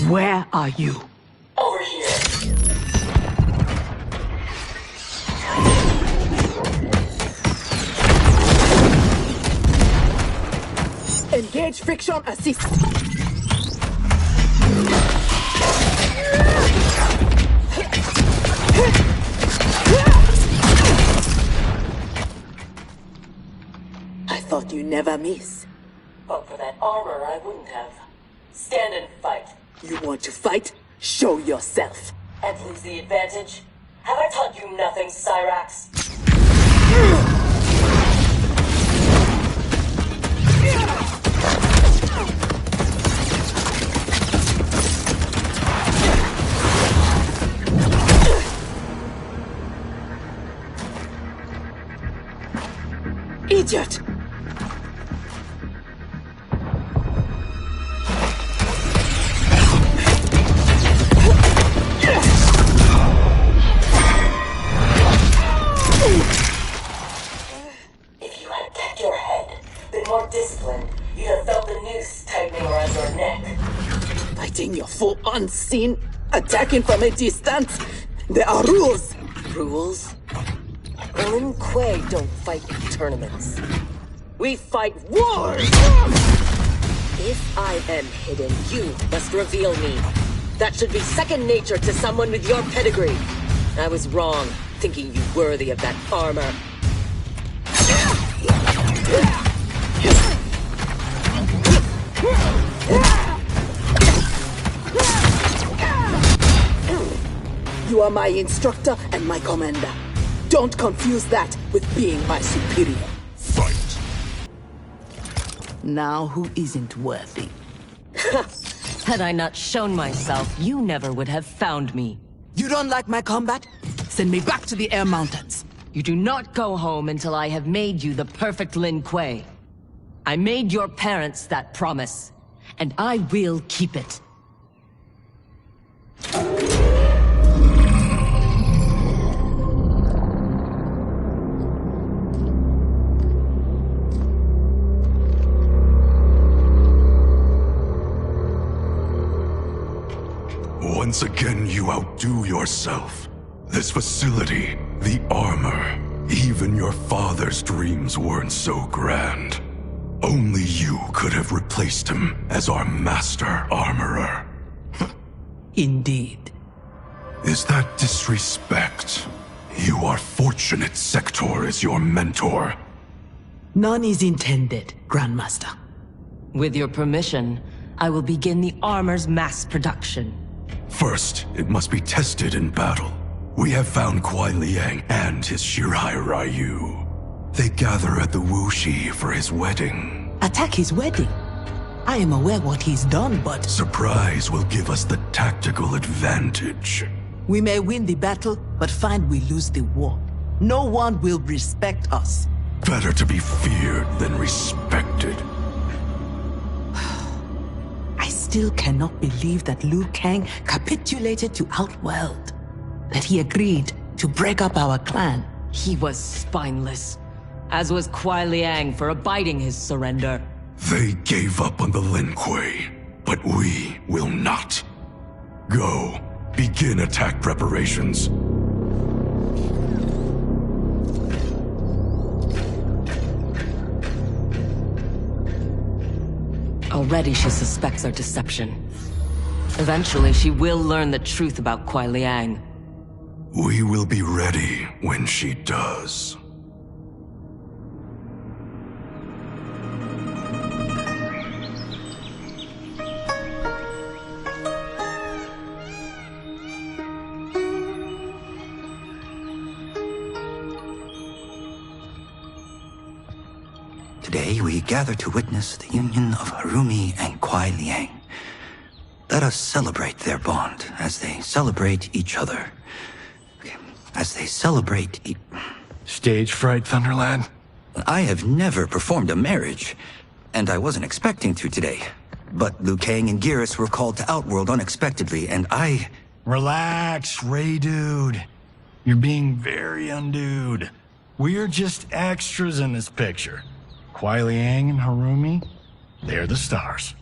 Where are you? Over here. Engage friction assist. I thought you never miss. But for that armor, I wouldn't have. Stand and fight. You want to fight? Show yourself. And lose the advantage? Have I taught you nothing, Cyrax? Idiot! If you had kept your head, been more disciplined, you'd have felt the noose tightening around your neck. Fighting your foe unseen, attacking from a distance. There are rules. Rules? Lin Kuei don't fight in tournaments. We fight wars! If I am hidden, you must reveal me. That should be second nature to someone with your pedigree. I was wrong, thinking you worthy of that armor. You are my instructor and my commander. Don't confuse that with being my superior. Fight. Now who isn't worthy? Had I not shown myself, you never would have found me. You don't like my combat? Send me back to the Air Mountains. You do not go home until I have made you the perfect Lin Kuei. I made your parents that promise, and I will keep it. Once again, you outdo yourself. This facility, the armor, even your father's dreams weren't so grand. Only you could have replaced him as our master armorer. Indeed. Is that disrespect? You are fortunate Sector is your mentor. None is intended, Grandmaster. With your permission, I will begin the armor's mass production. First, it must be tested in battle. We have found Kuai Liang and his Shirai Ryu. They gather at the Wuxi for his wedding. Attack his wedding? I am aware what he's done, but... Surprise will give us the tactical advantage. We may win the battle, but find we lose the war. No one will respect us. Better to be feared than respected. I still cannot believe that Liu Kang capitulated to Outworld. That he agreed to break up our clan. He was spineless, as was Kuai Liang for abiding his surrender. They gave up on the Lin Kuei, but we will not. Go, begin attack preparations. Already she suspects our deception. Eventually she will learn the truth about Kuai Liang. We will be ready when she does. Today we gather to witness the union of Harumi and Kuai Liang. Let us celebrate their bond as they celebrate each other. As they celebrate Stage fright, Thunderlad? I have never performed a marriage, and I wasn't expecting to today. But Liu Kang and Geras were called to Outworld unexpectedly, and I... Relax, Ray dude. You're being very undude. We're just extras in this picture. Kuai Liang and Harumi, they're the stars.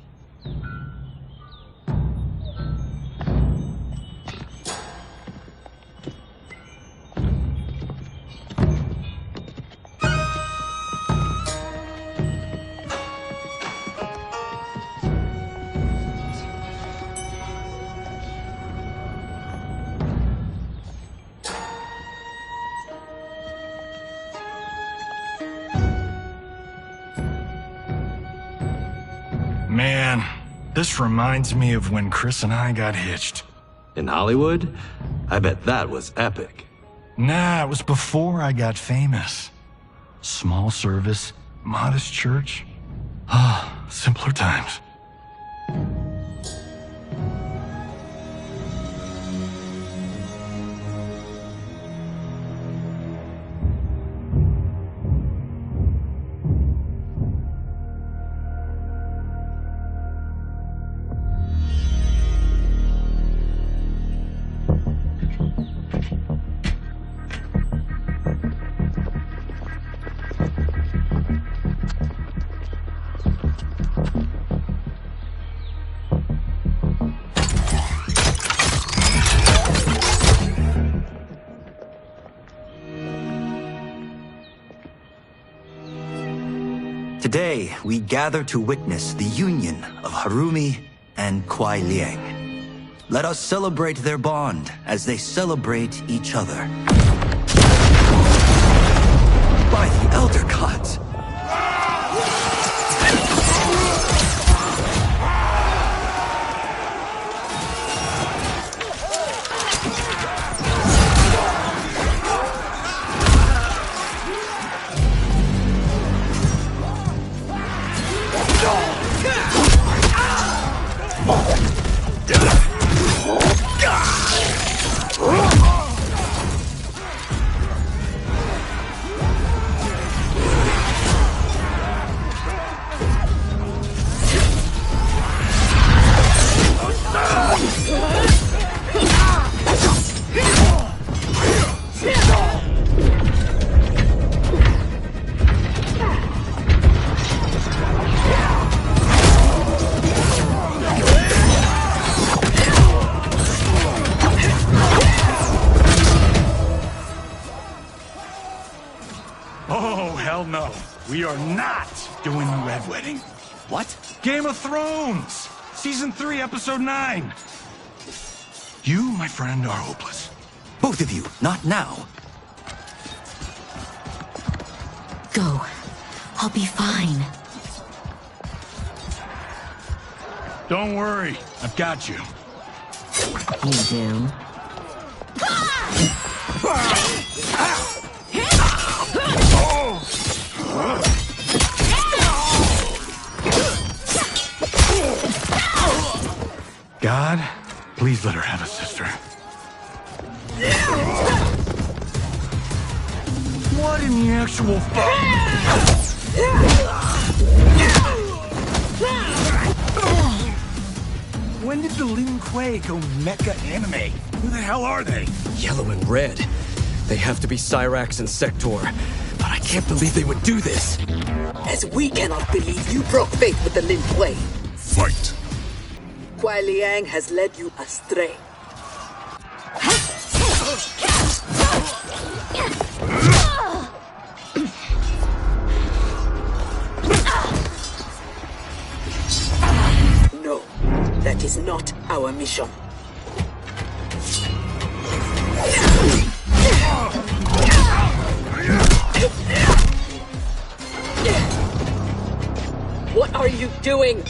Man, this reminds me of when Chris and I got hitched. In Hollywood? I bet that was epic. Nah, it was before I got famous. Small service, modest church. Ah, simpler times. Today, we gather to witness the union of Harumi and Kuei Liang. Let us celebrate their bond as they celebrate each other. By the Elder Gods! We are not doing the Red Wedding. What? Game of Thrones! Season 3, Episode 9. You, my friend, are hopeless. Both of you, not now. Go. I'll be fine. Don't worry, I've got you. You do? God, please let her have a sister. What in the actual fuck? When did the Lin Kuei go mecha anime? Who the hell are they? Yellow and red. They have to be Cyrax and Sector. But I can't believe they would do this. As we cannot believe you broke faith with the Lin Kuei. Fight! Kuei Liang has led you astray. No, that is not our mission. What are you doing?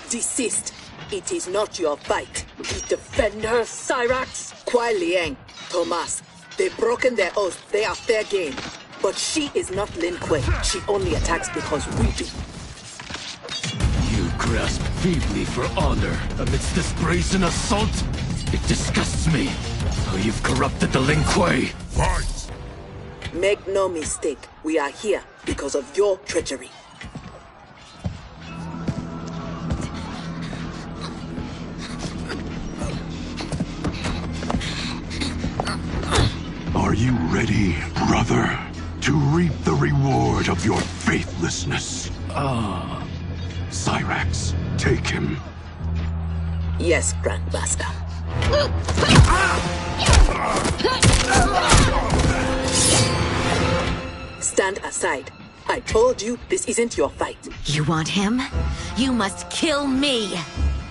Desist. It is not your fight. We defend her, Cyrax. Kuei Liang, Thomas. They've broken their oath. They are fair game. But she is not Lin Kuei. She only attacks because we do. You grasp feebly for honor amidst this brazen assault? It disgusts me how you've corrupted the Lin Kuei. Fight! Make no mistake. We are here because of your treachery. Are you ready, brother, to reap the reward of your faithlessness? Cyrax, take him. Yes, Grandmaster. Stand aside. I told you this isn't your fight. You want him? You must kill me!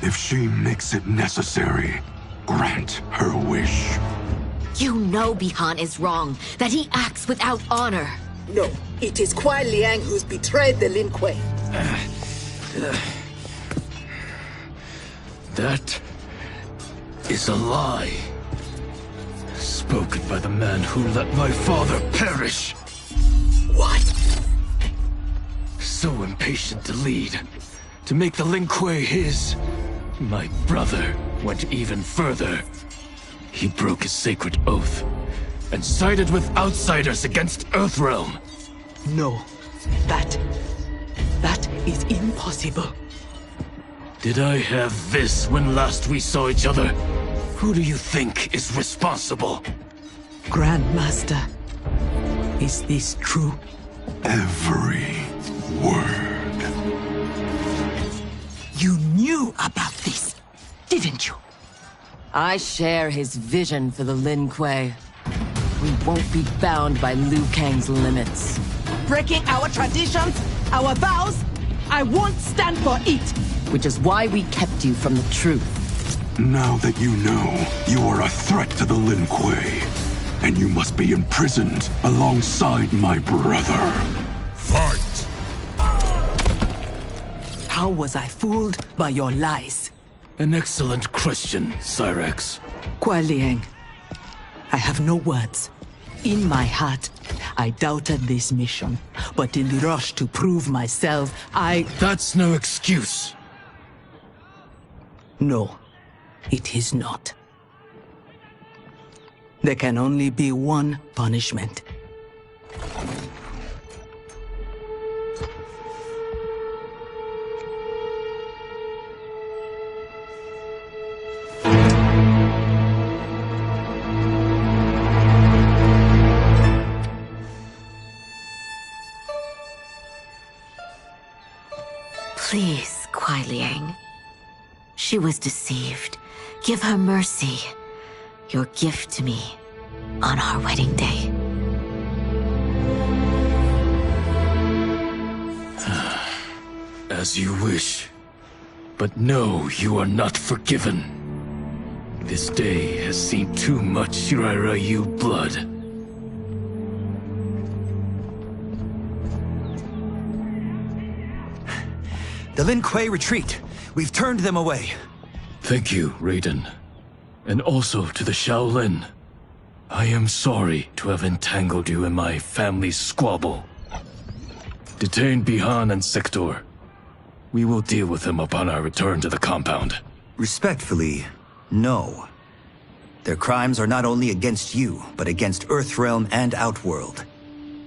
If she makes it necessary, grant her wish. You know Bihan is wrong, that he acts without honor. No, it is Kuai Liang who's betrayed the Lin Kuei. That is a lie. Spoken by the man who let my father perish. What? So impatient to lead, to make the Lin Kuei his. My brother went even further. He broke his sacred oath and sided with outsiders against Earthrealm. No, that is impossible. Did I have this when last we saw each other? Who do you think is responsible? Grandmaster, is this true? Every word. You knew about this, didn't you? I share his vision for the Lin Kuei. We won't be bound by Liu Kang's limits. Breaking our traditions, our vows, I won't stand for it. Which is why we kept you from the truth. Now that you know, you are a threat to the Lin Kuei, and you must be imprisoned alongside my brother. Fight! How was I fooled by your lies? An excellent question, Cyrex. Kuai Liang, I have no words. In my heart, I doubted this mission, but in the rush to prove myself, That's no excuse. No, it is not. There can only be one punishment. Please, Kuai Liang. She was deceived. Give her mercy. Your gift to me on our wedding day. As you wish. But no, you are not forgiven. This day has seen too much Shirairyu blood. The Lin Kuei retreat. We've turned them away. Thank you, Raiden. And also to the Shaolin. I am sorry to have entangled you in my family's squabble. Detain Bihan and Sector. We will deal with them upon our return to the compound. Respectfully, no. Their crimes are not only against you, but against Earthrealm and Outworld.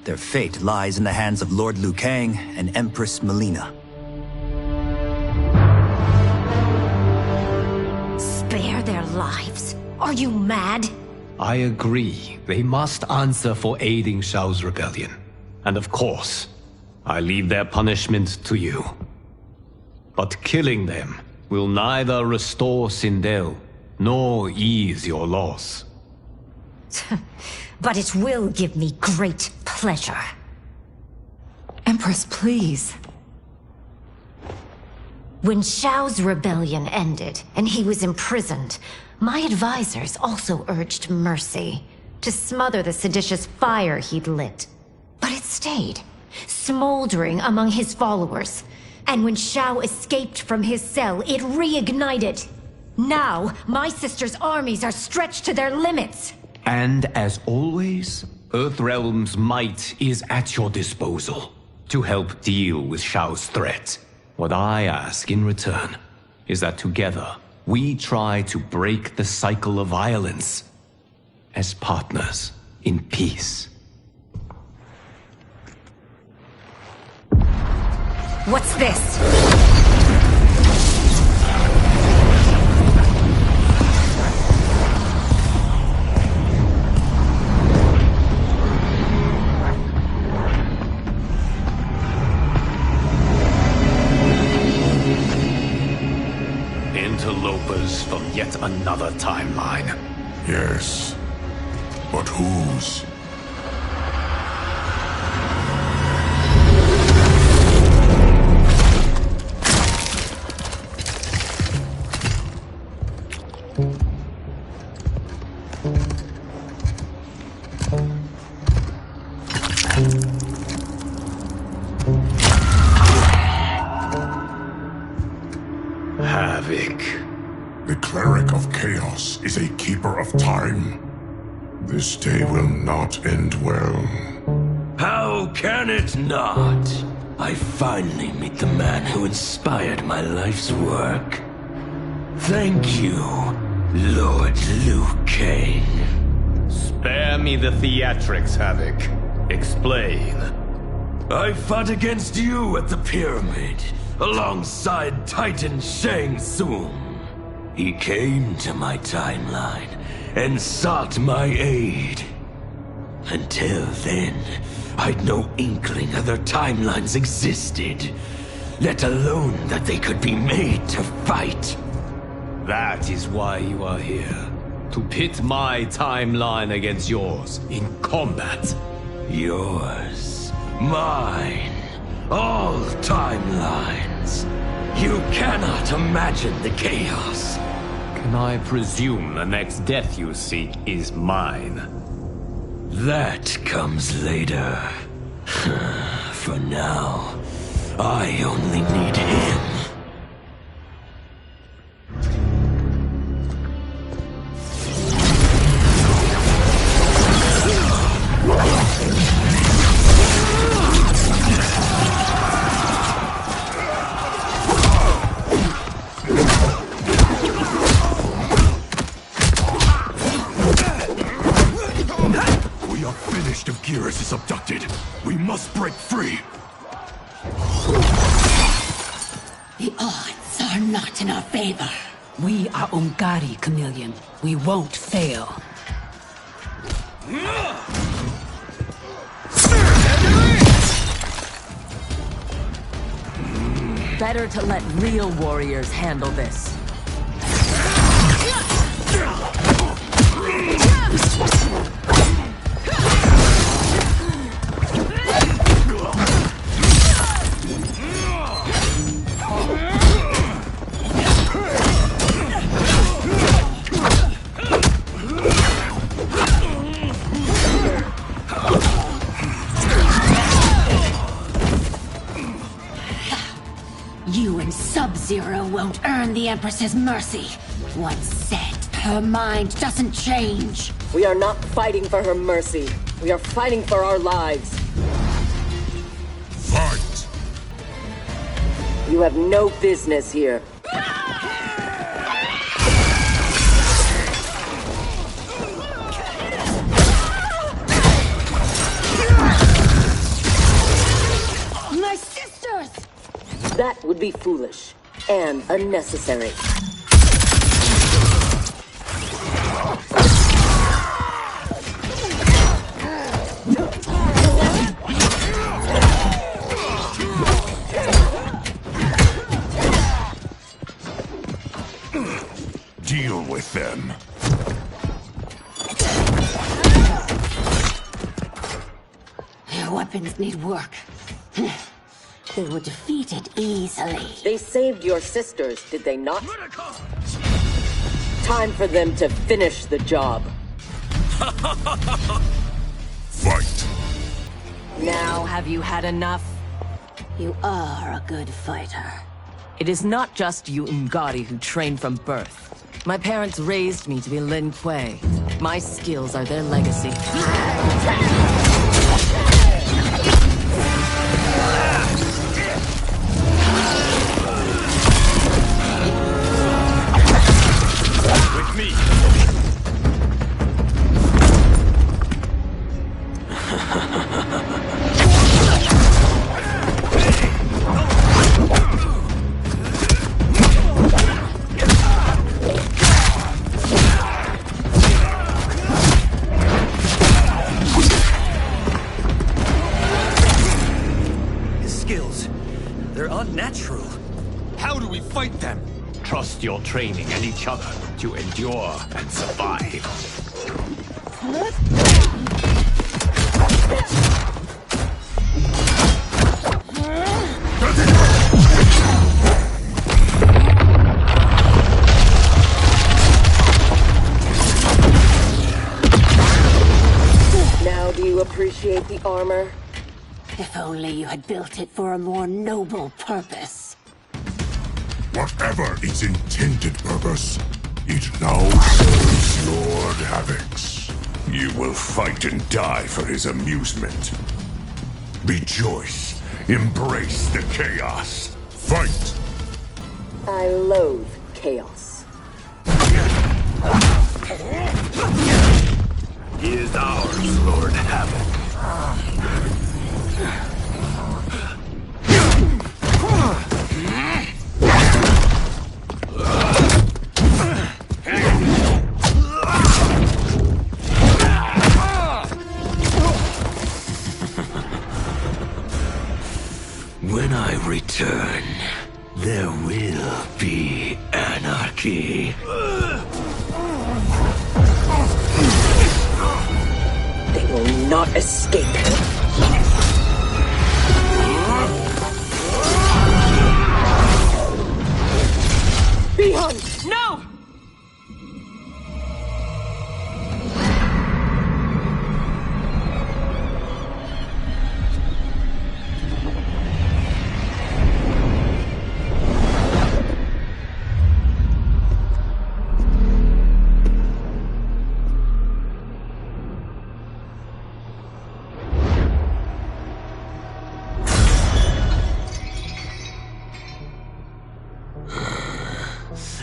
Their fate lies in the hands of Lord Liu Kang and Empress Melina. Spare their lives? Are you mad? I agree. They must answer for aiding Shao's rebellion. And of course, I leave their punishment to you. But killing them will neither restore Sindel, nor ease your loss. But it will give me great pleasure. Empress, please. When Shao's rebellion ended, and he was imprisoned, my advisors also urged mercy, to smother the seditious fire he'd lit. But it stayed, smoldering among his followers. And when Shao escaped from his cell, it reignited. Now, my sister's armies are stretched to their limits. And as always, Earthrealm's might is at your disposal to help deal with Shao's threat. What I ask in return is that together, we try to break the cycle of violence as partners in peace. What's this? Interlopers from yet another timeline. Yes, but whose? cleric of chaos is a keeper of time. This day will not end well. How can it not? I finally meet the man who inspired my life's work. Thank you, Lord Liu Kang. Spare me the theatrics, Havik. Explain. I fought against you at the pyramid, alongside Titan Shang Tsung. He came to my timeline and sought my aid. Until then, I'd no inkling other timelines existed, let alone that they could be made to fight. That is why you are here. To pit my timeline against yours in combat. Yours, mine, all timelines. You cannot imagine the chaos. Can I presume the next death you seek is mine? That comes later. For now, I only need him. Is abducted. We must break free. The odds are not in our favor. We are Ungari, Chameleon. We won't fail. Better to let real warriors handle this. Sub-Zero won't earn the Empress's mercy. Once set, her mind doesn't change. We are not fighting for her mercy. We are fighting for our lives. Fight! You have no business here. My sisters! That would be foolish and unnecessary. Deal with them. Their weapons need work. They were defeated easily. They saved your sisters, did they not? Time for them to finish the job. Fight! Now have you had enough? You are a good fighter. It is not just you Ungari who train from birth. My parents raised me to be Lin Kuei. My skills are their legacy. With me! Unnatural. How do we fight them? Trust your training and each other to endure and survive. Now do you appreciate the armor? If only you had built it for a more noble purpose. Whatever its intended purpose, It now serves Lord Havik's. You will fight and die for his amusement. Rejoice. Embrace the chaos. Fight! I loathe chaos. He is ours, Lord Havik. When I return, there will be anarchy. They will not escape. Behind! No!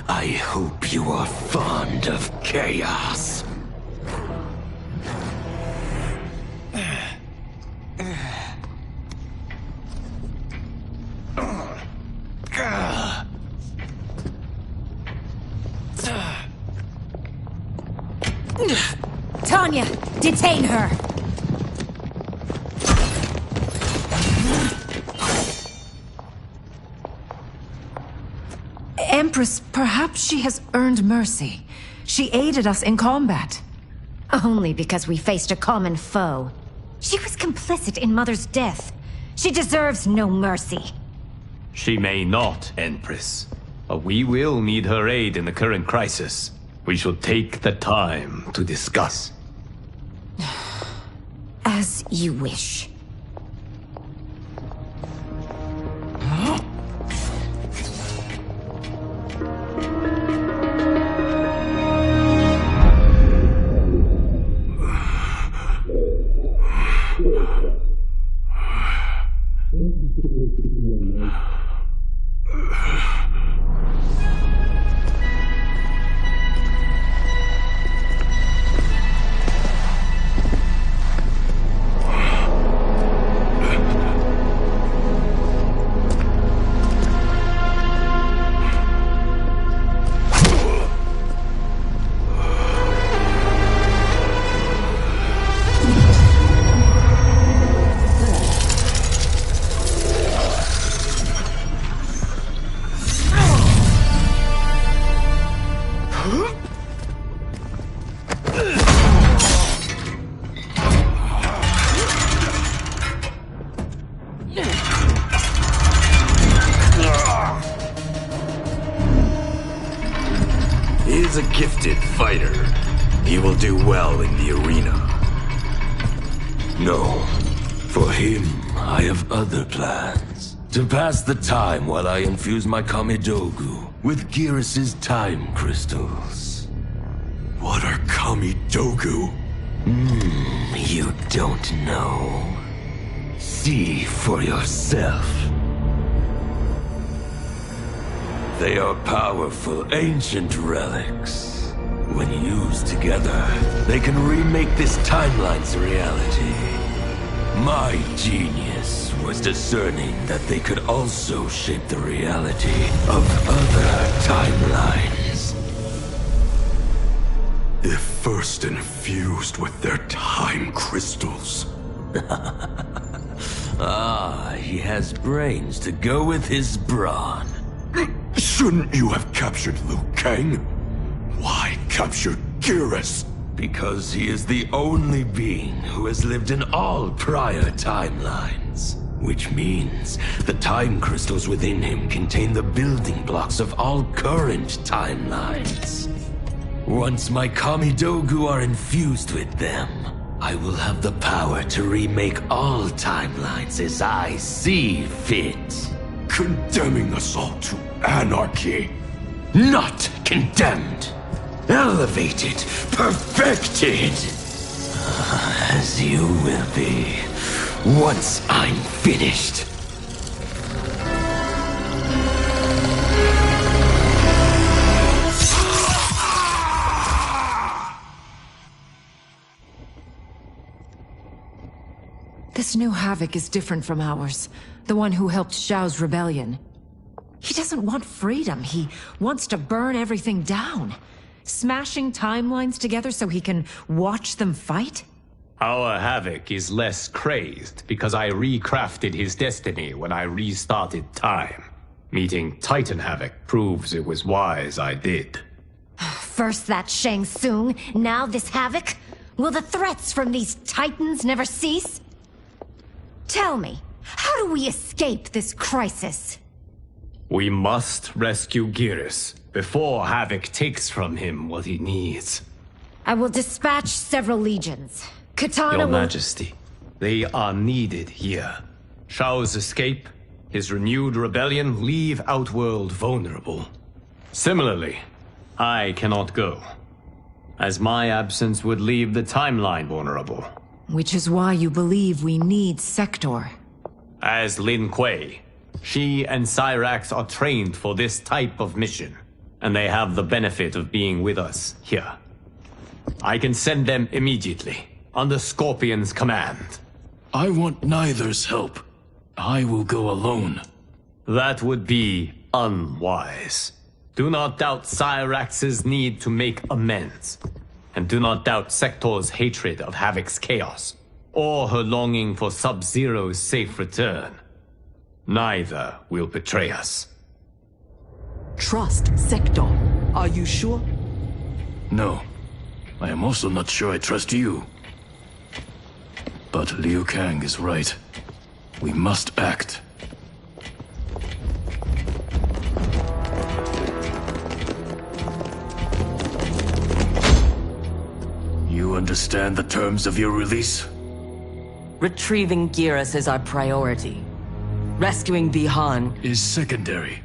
I hope you are fond of chaos. Tanya, detain her! Empress, perhaps she has earned mercy. She aided us in combat. Only because we faced a common foe. She was complicit in Mother's death. She deserves no mercy. She may not, Empress. But we will need her aid in the current crisis. We should take the time to discuss. As you wish. He is a gifted fighter. He will do well in the arena. No. For him, I have other plans. To pass the time while I infuse my Kamidogu with Gearus's time crystals. What are Kamidogu? You don't know. See for yourself. They are powerful, ancient relics. When used together, they can remake this timeline's reality. My genius was discerning that they could also shape the reality of other timelines. If first infused with their time crystals. He has brains to go with his brawn. Shouldn't you have captured Liu Kang? Why capture Gearus? Because he is the only being who has lived in all prior timelines. Which means the time crystals within him contain the building blocks of all current timelines. Once my Kamidogu are infused with them, I will have the power to remake all timelines as I see fit. Condemning us all to anarchy. Not condemned. Elevated, perfected. As you will be, once I'm finished. This new Havik is different from ours. The one who helped Xiao's rebellion. He doesn't want freedom. He wants to burn everything down. Smashing timelines together so he can watch them fight? Our Havik is less crazed because I recrafted his destiny when I restarted time. Meeting Titan Havik proves it was wise I did. First that Shang Tsung, now this Havik? Will the threats from these Titans never cease? Tell me, how do we escape this crisis? We must rescue Geras before Havik takes from him what he needs. I will dispatch several legions. Katana Your will... Majesty, they are needed here. Xiao's escape, his renewed rebellion leave Outworld vulnerable. Similarly, I cannot go, as my absence would leave the timeline vulnerable. Which is why you believe we need Sector. As Lin Kuei, she and Cyrax are trained for this type of mission, and they have the benefit of being with us here. I can send them immediately, under Scorpion's command. I want neither's help. I will go alone. That would be unwise. Do not doubt Cyrax's need to make amends. And do not doubt Sector's hatred of Havik's chaos, or her longing for Sub-Zero's safe return. Neither will betray us. Trust Sector. Are you sure? No. I am also not sure I trust you. But Liu Kang is right. We must act. You understand the terms of your release? Retrieving Geras is our priority. Rescuing Bihan is secondary.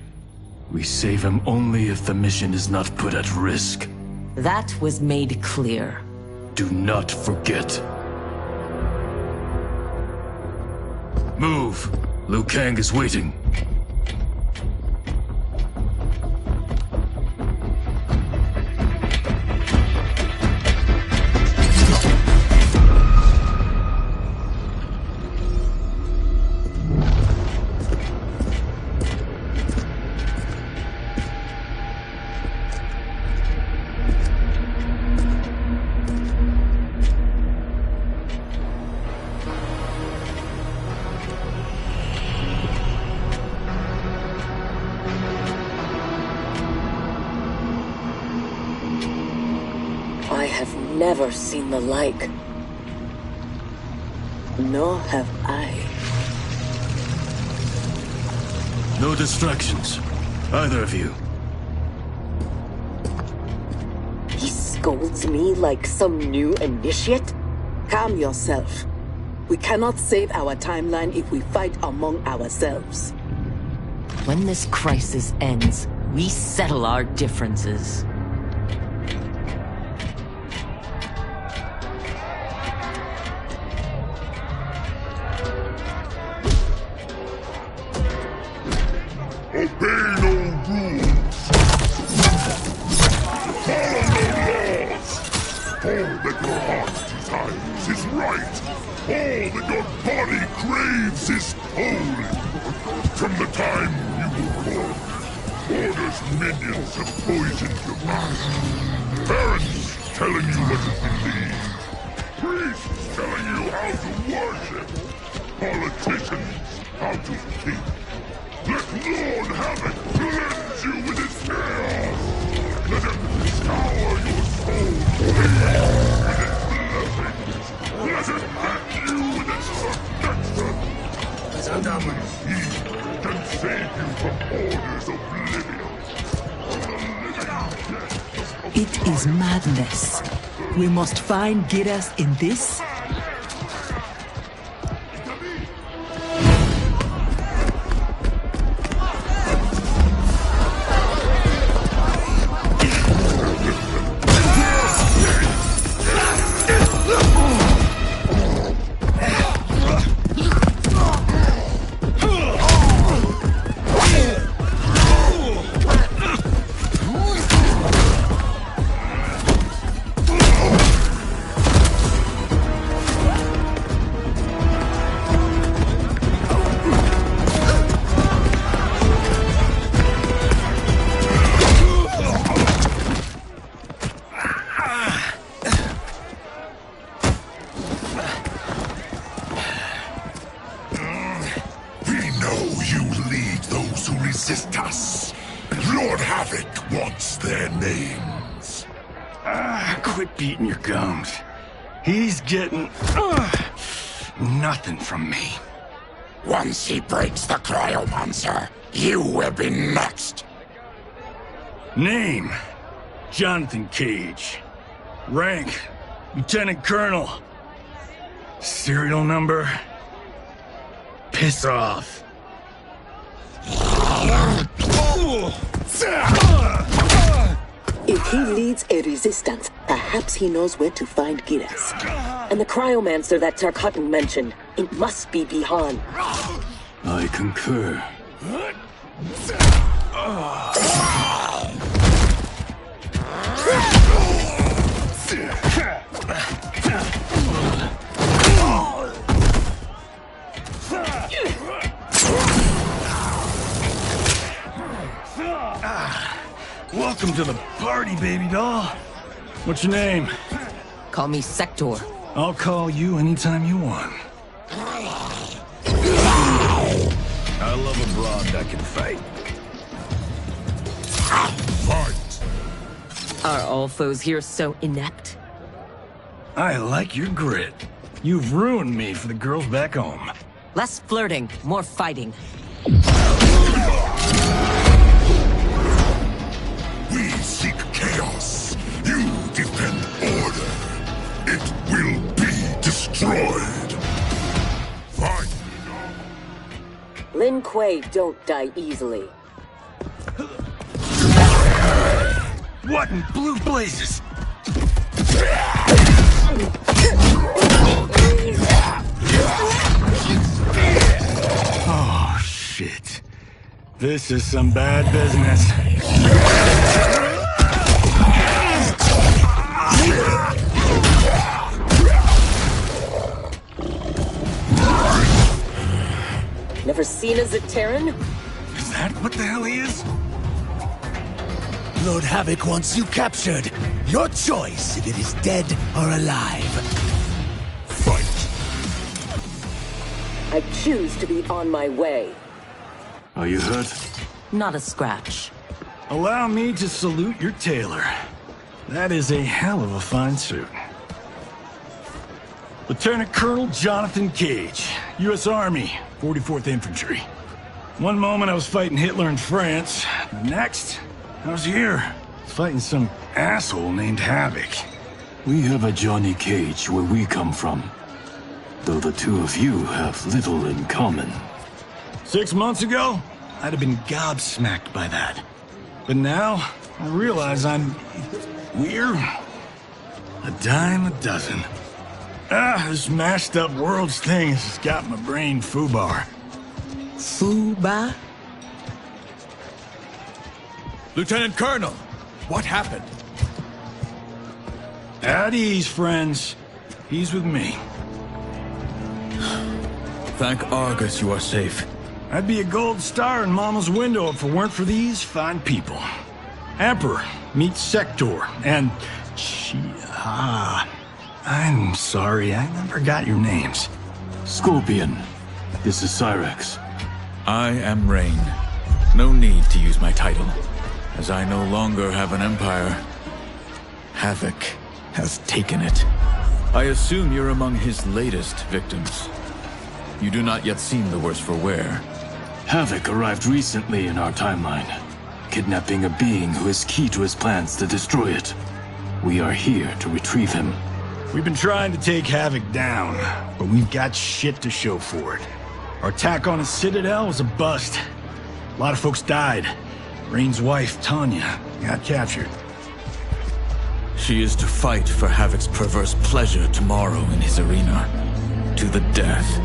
We save him only if the mission is not put at risk. That was made clear. Do not forget. Move! Liu Kang is waiting. Never seen the like. Nor have I. No distractions. Either of you. He scolds me like some new initiate? Calm yourself. We cannot save our timeline if we fight among ourselves. When this crisis ends, we settle our differences. Minions have poisoned your mind. Parents telling you what to believe. Priests telling you how to worship. Politicians how to think. Let Lord Havik cleanse you with his chaos. Let him scour your soul with his blessings. Let him hand you with his protection. Only he can save you from orders of oblivion. It is madness. We must find Geras in this. resist us. Lord Havik wants their names. Quit beating your gums. He's getting nothing from me. Once he breaks the cryomonster, you will be next. Name: Jonathan Cage. Rank: Lieutenant Colonel. Serial number: piss off. If he leads a resistance, perhaps he knows where to find Giras. And the cryomancer that Tarkatan mentioned, it must be Bihan. I concur. Welcome to the party, baby doll. What's your name? Call me Sector. I'll call you anytime you want. I love a broad that can fight. Fight! Are all foes here so inept? I like your grit. You've ruined me for the girls back home. Less flirting, more fighting. We seek chaos. You defend order. It will be destroyed. Fight! Lin Kuei don't die easily. What in blue blazes? Oh, shit. This is some bad business. Never seen a Zaterran? Is that what the hell he is? Lord Havik wants you captured. Your choice if it is dead or alive. Fight! I choose to be on my way. Are you hurt? Not a scratch. Allow me to salute your tailor. That is a hell of a fine suit. Lieutenant Colonel Jonathan Cage, U.S. Army, 44th Infantry. One moment I was fighting Hitler in France. The next, I was here, fighting some asshole named Havik. We have a Johnny Cage where we come from. Though the two of you have little in common. 6 months ago, I'd have been gobsmacked by that. But now, I realize I'm weird. A dime a dozen. This mashed up worlds thing has got my brain foobar. Fuba? Lieutenant Colonel, what happened? At ease, friends. He's with me. Thank Argus you are safe. I'd be a gold star in Mama's window if it weren't for these fine people. Emperor, meet Sector, and... I'm sorry, I never got your names. Scorpion, this is Cyrex. I am Rain. No need to use my title, as I no longer have an empire. Havik has taken it. I assume you're among his latest victims. You do not yet seem the worse for wear. Havik arrived recently in our timeline, kidnapping a being who is key to his plans to destroy it. We are here to retrieve him. We've been trying to take Havik down, but we've got shit to show for it. Our attack on his citadel was a bust. A lot of folks died. Rain's wife, Tanya, got captured. She is to fight for Havik's perverse pleasure tomorrow in his arena. To the death.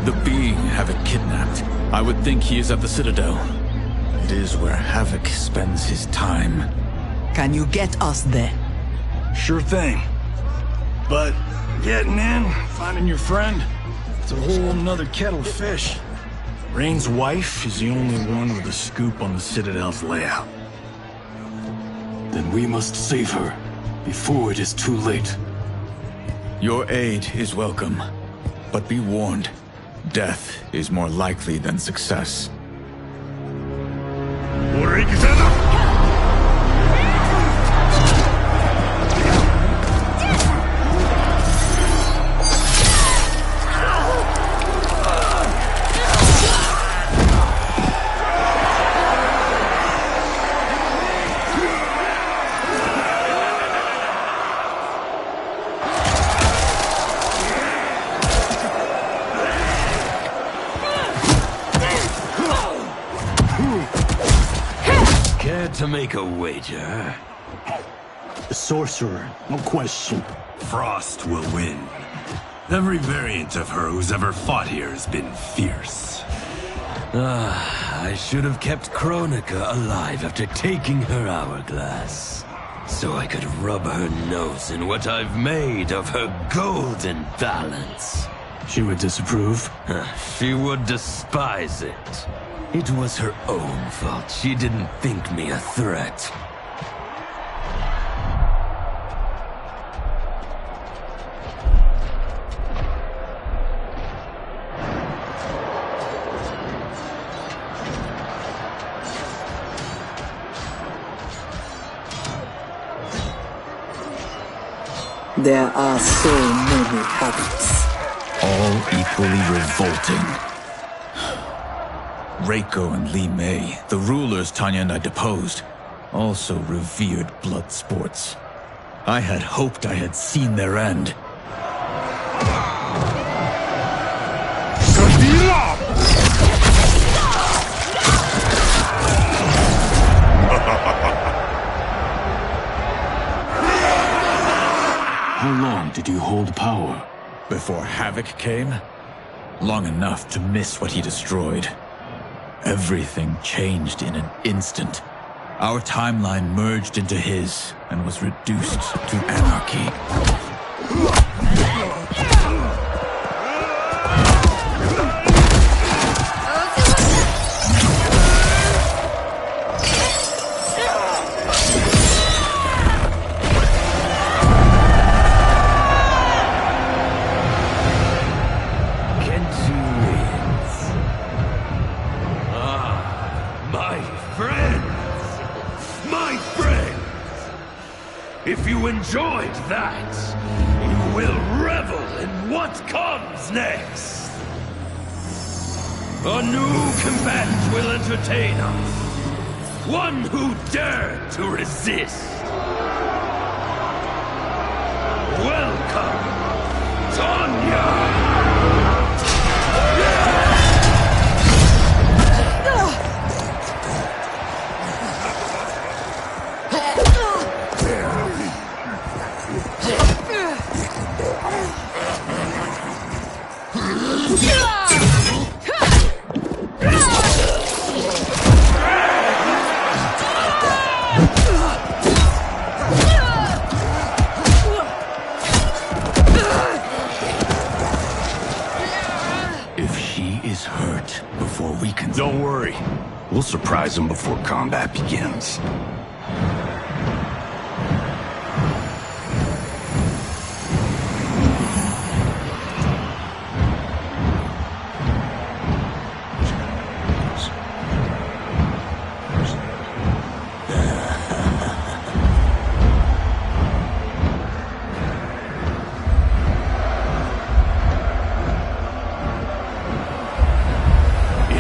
The being Havik kidnapped. I would think he is at the Citadel. It is where Havik spends his time. Can you get us there? Sure thing. But getting in, finding your friend, it's a whole nother kettle of fish. Rain's wife is the only one with a scoop on the Citadel's layout. Then we must save her, before it is too late. Your aid is welcome, but be warned, death is more likely than success. To make a wager. The sorcerer, no question. Frost will win. Every variant of her who's ever fought here has been fierce. I should have kept Kronika alive after taking her hourglass, so I could rub her nose in what I've made of her golden balance. She would disapprove? She would despise it. It was her own fault. She didn't think me a threat. There are so many Haviks. All equally revolting. Reiko and Li Mei, the rulers Tanya and I deposed, also revered blood sports. I had hoped I had seen their end. How long did you hold power? Before Havik came? Long enough to miss what he destroyed. Everything changed in an instant. Our timeline merged into his and was reduced to anarchy. If you enjoyed that, you will revel in what comes next. A new combatant will entertain us. One who dared to resist. Welcome, Tanya! Don't worry. We'll surprise them before combat begins.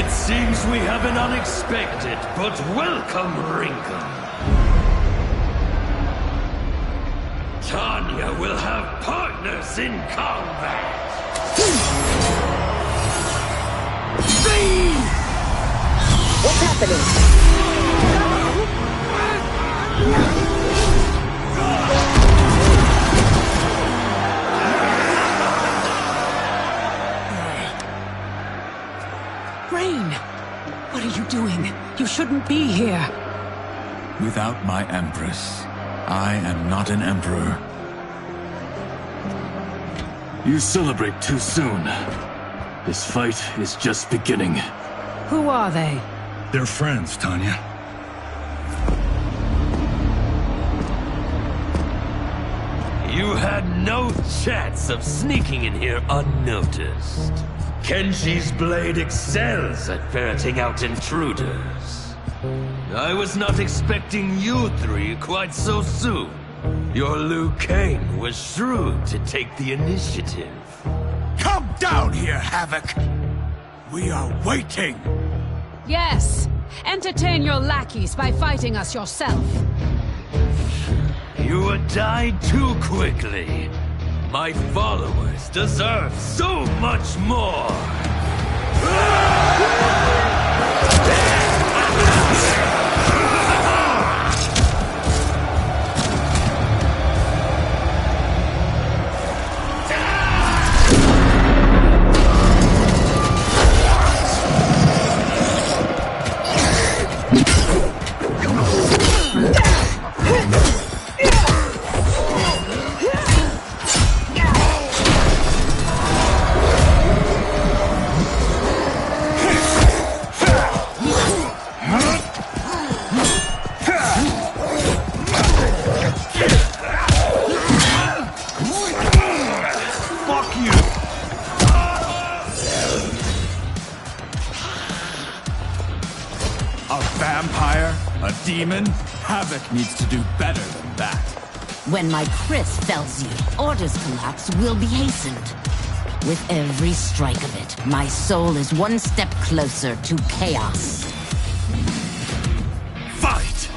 Seems we have an unexpected but welcome wrinkle. Tanya will have partners in combat. What's happening? What are you doing? You shouldn't be here. Without my Empress, I am not an Emperor. You celebrate too soon. This fight is just beginning. Who are they? They're friends, Tanya. You had no chance of sneaking in here unnoticed. Kenshi's blade excels at ferreting out intruders. I was not expecting you three quite so soon. Your Liu Kang was shrewd to take the initiative. Come down here, Havik! We are waiting! Yes! Entertain your lackeys by fighting us yourself. You would die too quickly. My followers deserve so much more! Demon? Havik needs to do better than that. When my Chris fells you, orders collapse will be hastened. With every strike of it, my soul is one step closer to chaos. Fight!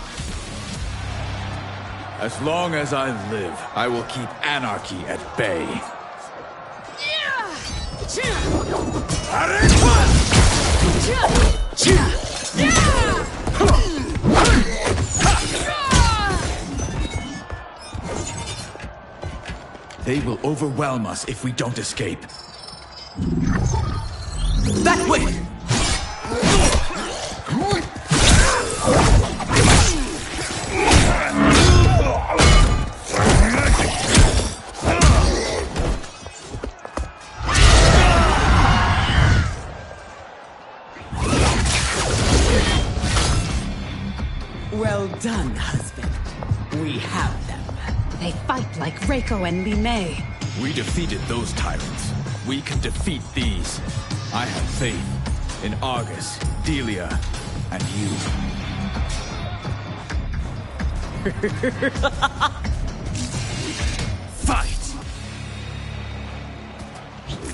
As long as I live, I will keep anarchy at bay. They will overwhelm us if we don't escape. That way! Well done, husband. We have them. They fight like Reiko and Li Mei. We defeated those tyrants. We can defeat these. I have faith in Argus, Delia, and you. Fight!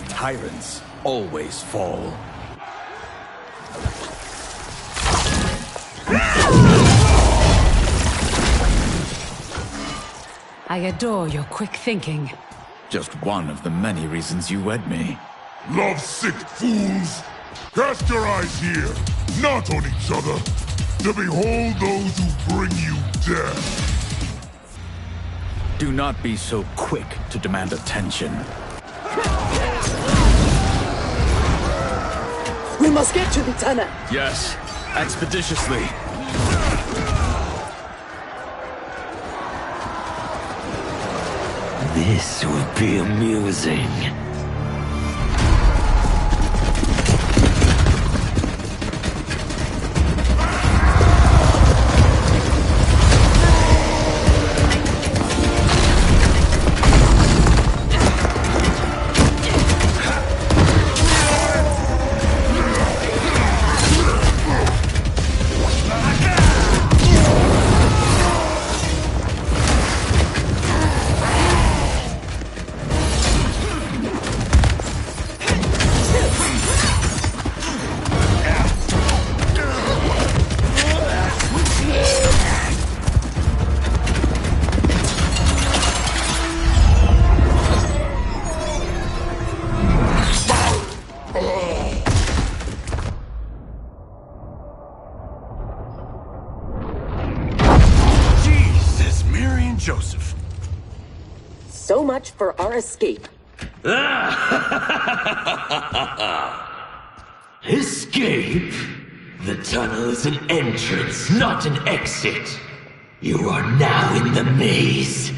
Tyrants always fall. I adore your quick thinking. Just one of the many reasons you wed me. Love-sick fools! Cast your eyes here, not on each other, to behold those who bring you death. Do not be so quick to demand attention. We must get to the tunnel. Yes, expeditiously. This will be amusing. Joseph. So much for our escape. Escape? The tunnel is an entrance, not an exit. You are now in the maze.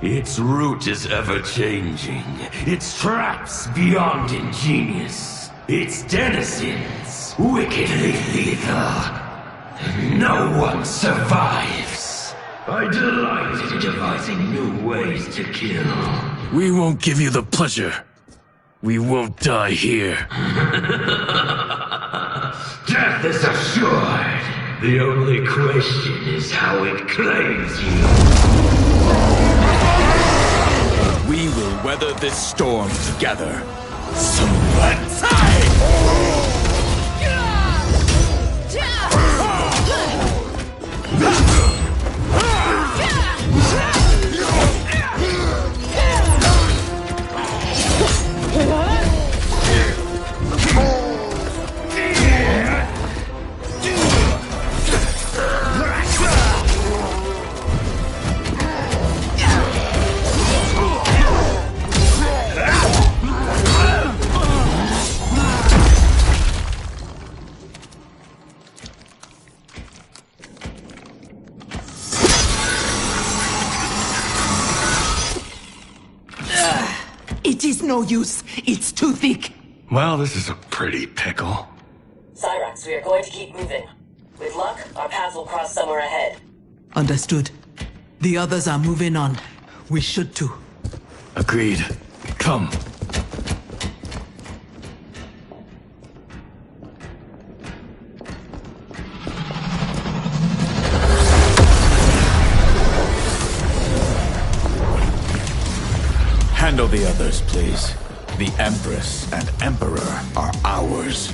Its route is ever-changing. Its traps beyond ingenious. Its denizens wickedly lethal. No one survives. I delight in devising new ways to kill. We won't give you the pleasure. We won't die here. Death is assured. The only question is how it claims you. We will weather this storm together. Suwatai! It is no use. It's too thick. Well, this is a pretty pickle. Cyrax, we are going to keep moving. With luck, our paths will cross somewhere ahead. Understood. The others are moving on. We should too. Agreed. Come. Handle the others, please. The Empress and Emperor are ours.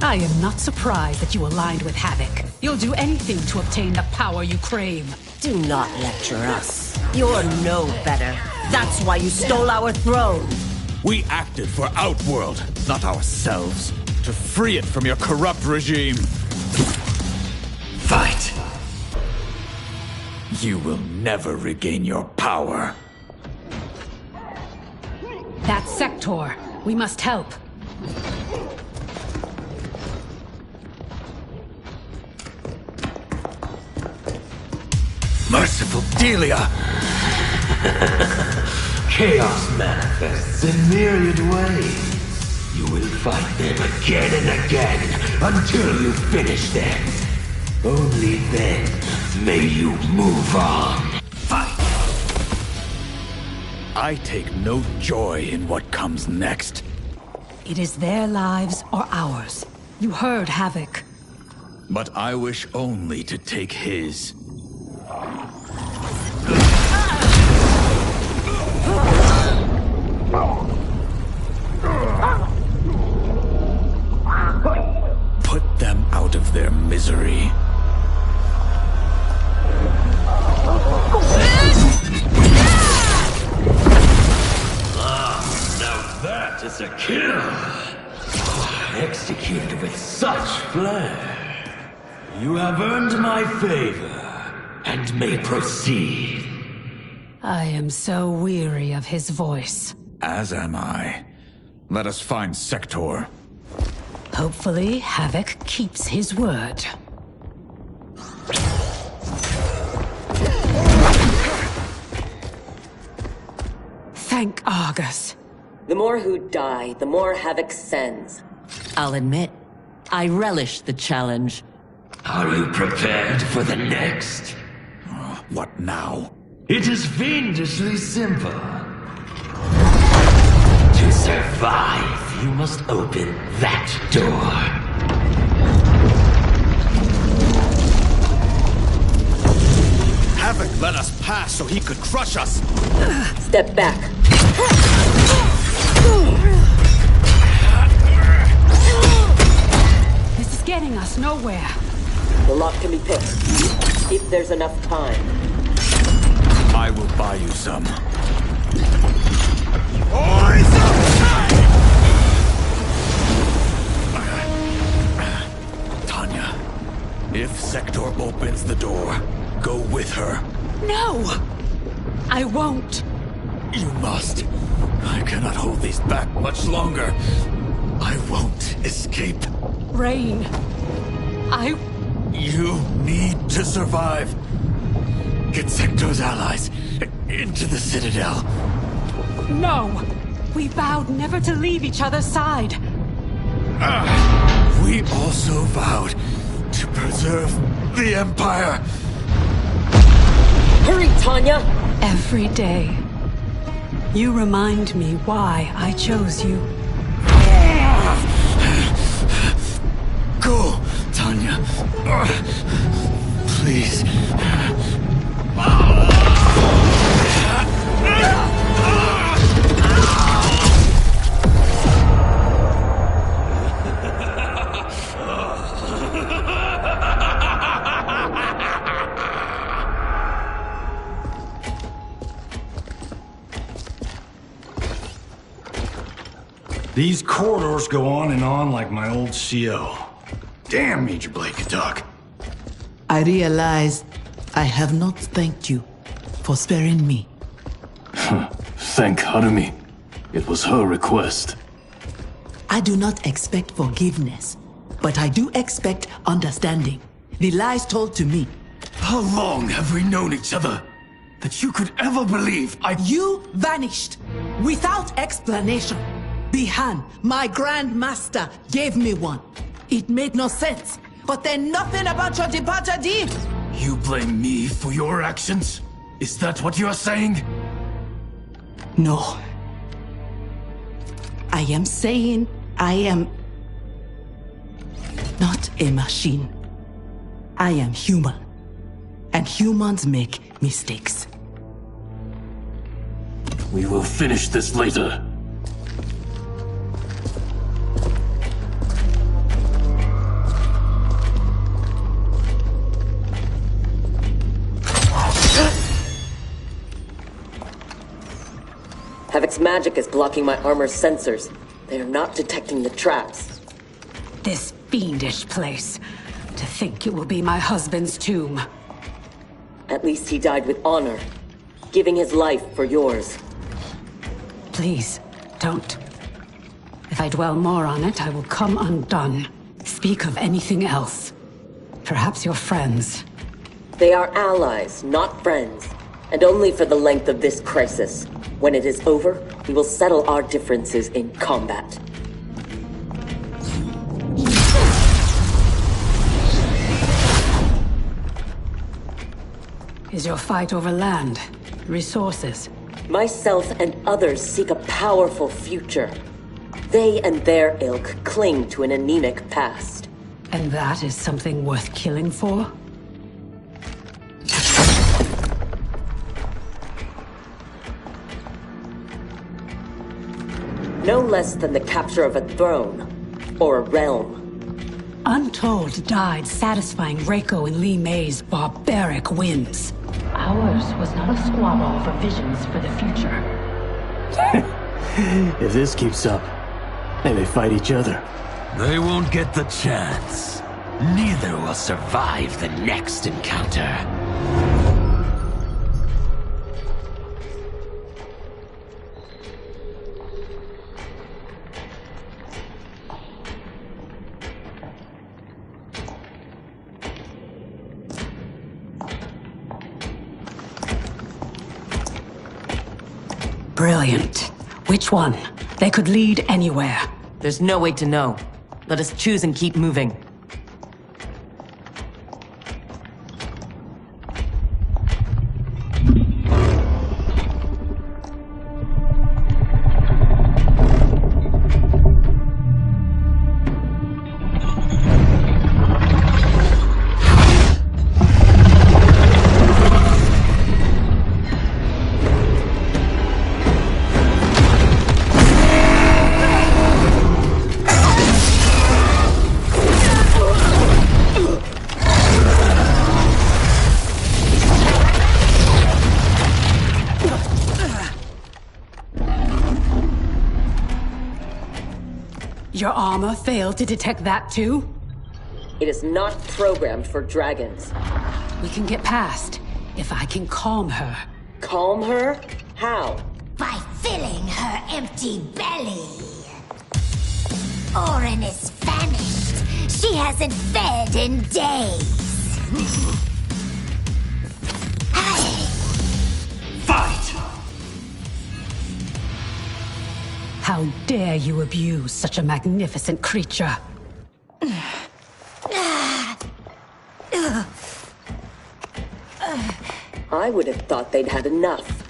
I am not surprised that you aligned with Havik. You'll do anything to obtain the power you crave. Do not lecture us. You're no better. That's why you stole our throne. We acted for Outworld, not ourselves. To free it from your corrupt regime. Fight! You will never regain your power. That sector. We must help. Merciful Delia! Chaos manifests in myriad ways. You will fight them again and again until you finish them. Only then may you move on. Fight! I take no joy in what comes next. It is their lives or ours. You heard Havik. But I wish only to take his. Put them out of their misery. Now that is a kill. Executed with such flair. You have earned my favor and may proceed. I am so weary of his voice. As am I. Let us find Sector. Hopefully, Havik keeps his word. Thank Argus. The more who die, the more Havik sends. I'll admit, I relish the challenge. Are you prepared for the next? What now? It is fiendishly simple. To survive, you must open that door. Havik let us pass so he could crush us! Step back. This is getting us nowhere. The lock can be picked, if there's enough time. I will buy you some. Tanya, if Sector opens the door, go with her. No! I won't. You must. I cannot hold these back much longer. I won't escape. Reign. You need to survive. Get Sector's allies into the Citadel. No! We vowed never to leave each other's side. We also vowed to preserve the Empire. Hurry, Tanya! Every day. You remind me why I chose you. Go, Tanya. Please. These corridors go on and on like my old CO. Damn, Major Blake could talk. I realize I have not thanked you for sparing me. Thank Harumi. It was her request. I do not expect forgiveness, but I do expect understanding. The lies told to me. How long have we known each other that you could ever believe You vanished without explanation. Bihan, my grandmaster, gave me one. It made no sense, but then nothing about your departure did. You blame me for your actions? Is that what you are saying? No. I am saying I am not a machine. I am human, and humans make mistakes. We will finish this later. Havik's magic is blocking my armor's sensors. They are not detecting the traps. This fiendish place. To think it will be my husband's tomb. At least he died with honor, giving his life for yours. Please, don't. If I dwell more on it, I will come undone. Speak of anything else. Perhaps your friends. They are allies, not friends. And only for the length of this crisis. When it is over, we will settle our differences in combat. Is your fight over land? Resources? Myself and others seek a powerful future. They and their ilk cling to an anemic past. And that is something worth killing for? No less than the capture of a throne, or a realm. Untold died satisfying Reiko and Li Mei's barbaric whims. Ours was not a squabble over visions for the future. If this keeps up, they may fight each other. They won't get the chance. Neither will survive the next encounter. Brilliant. Which one? They could lead anywhere. There's no way to know. Let us choose and keep moving. Your armor failed to detect that too? It is not programmed for dragons. We can get past, if I can calm her. Calm her? How? By filling her empty belly. Orin is famished. She hasn't fed in days. Fight! How dare you abuse such a magnificent creature? I would have thought they'd had enough.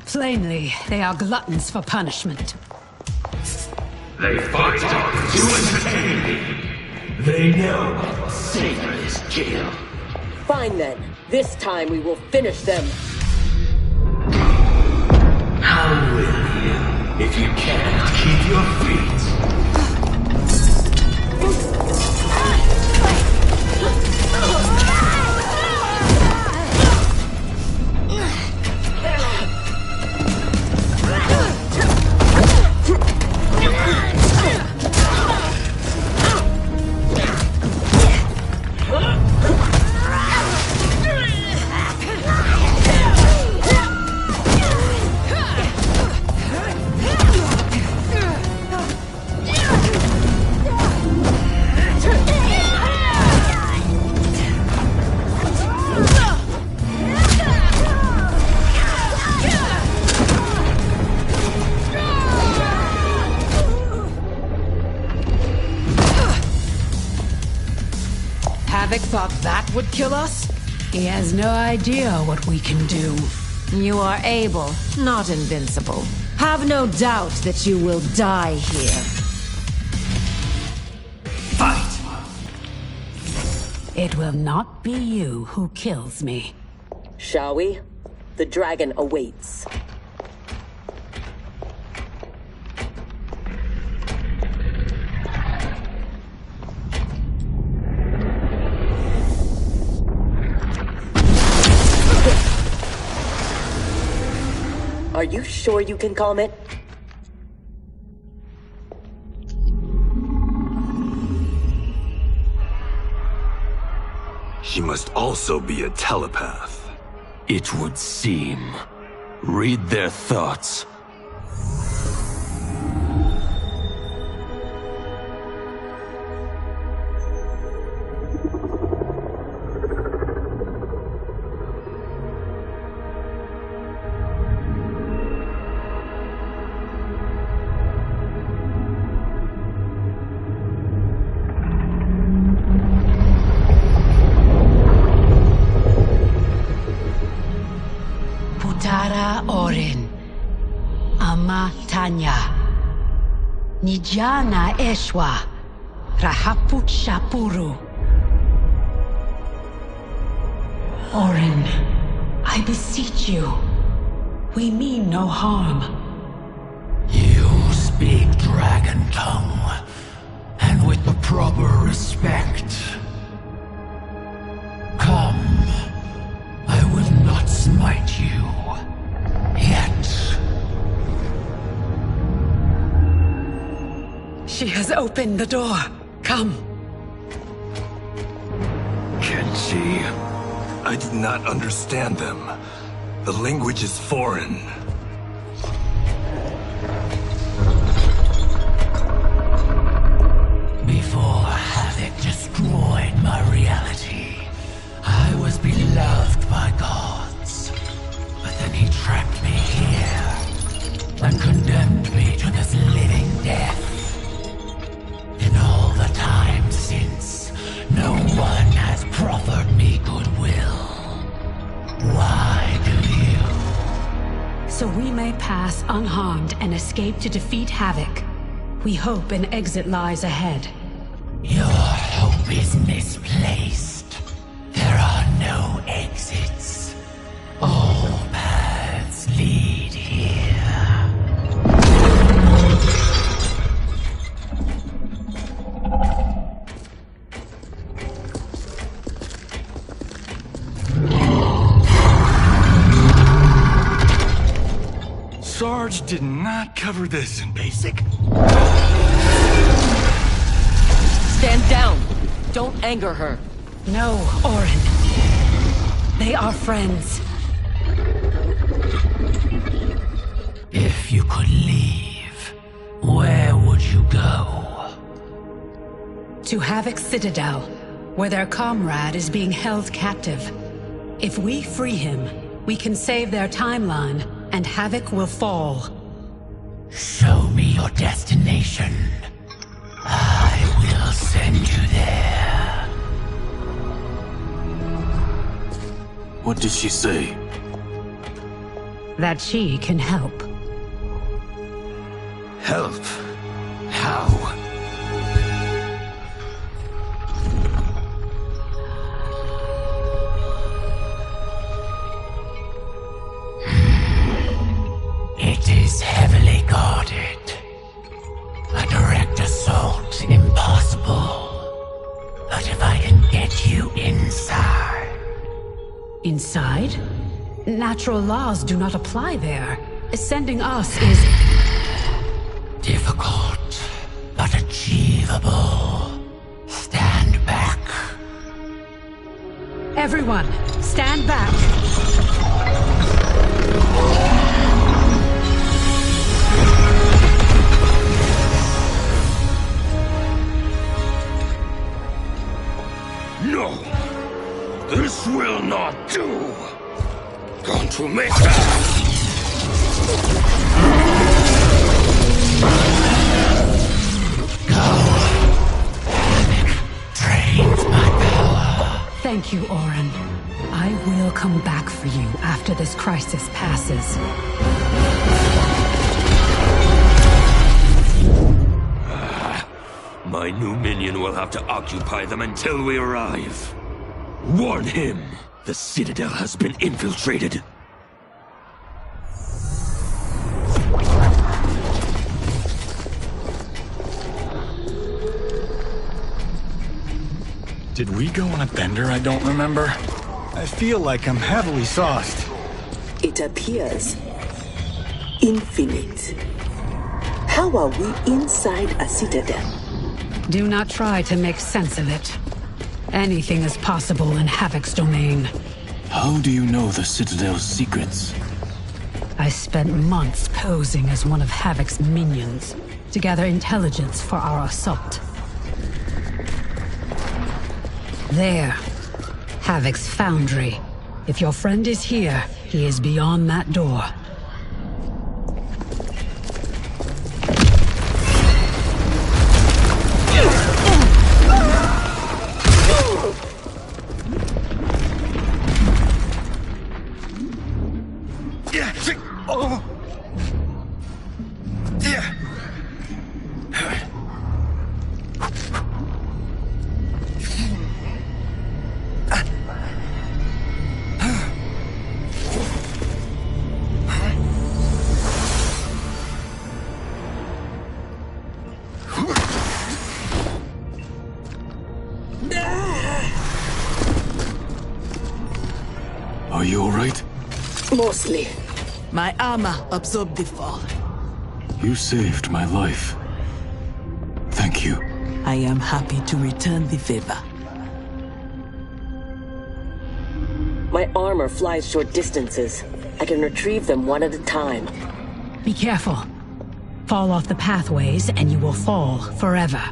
Plainly, they are gluttons for punishment. They fight to entertain me. They know Saber is jail. Fine then. This time we will finish them. How will you, if you can't keep your feet? Havik thought that would kill us? He has no idea what we can do. You are able, not invincible. Have no doubt that you will die here. Fight! It will not be you who kills me. Shall we? The dragon awaits. Are you sure you can calm it? She must also be a telepath. It would seem. Read their thoughts. Orin, Ama Tanya, Nijana Eshwa, Rahaput Shapuru. Orin, I beseech you, we mean no harm. You speak dragon tongue, and with the proper respect. Come, I will not smite you. Yet. She has opened the door. Come. Can she? I did not understand them. The language is foreign. Before Havik destroyed my reality, I was beloved by gods. But then he trapped me here and condemned me to this living death. In all the time since, no one has proffered me goodwill. Why do you? So we may pass unharmed and escape to defeat Havik. We hope an exit lies ahead. Your hope is misplaced. There are no exits. All paths lead here. Sarge did not cover this in basic. Stand down. Don't anger her. No, Orin. They are friends. If you could leave, where would you go? To Havik's citadel, where their comrade is being held captive. If we free him, we can save their timeline, and Havik will fall. Show me your destination. I will send you there. What did she say? that she can help. Help? How? It is heavily guarded. A direct assault impossible. But if I can get you inside... Inside? Natural laws do not apply there. Sending us is... difficult, but achievable. Stand back. Everyone, stand back. No! This will not do! Going to make that! Thank you, Orin. I will come back for you after this crisis passes. My new minion will have to occupy them until we arrive. Warn him! The Citadel has been infiltrated. Did we go on a bender I don't remember? I feel like I'm heavily sauced. It appears infinite. How are we inside a citadel? Do not try to make sense of it. Anything is possible in Havik's domain. How do you know the Citadel's secrets? I spent months posing as one of Havik's minions to gather intelligence for our assault. There. Havik's foundry. If your friend is here, he is beyond that door. Are you alright? Mostly. My armor absorbed the fall. You saved my life. Thank you. I am happy to return the favor. My armor flies short distances. I can retrieve them one at a time. Be careful. Fall off the pathways and you will fall forever.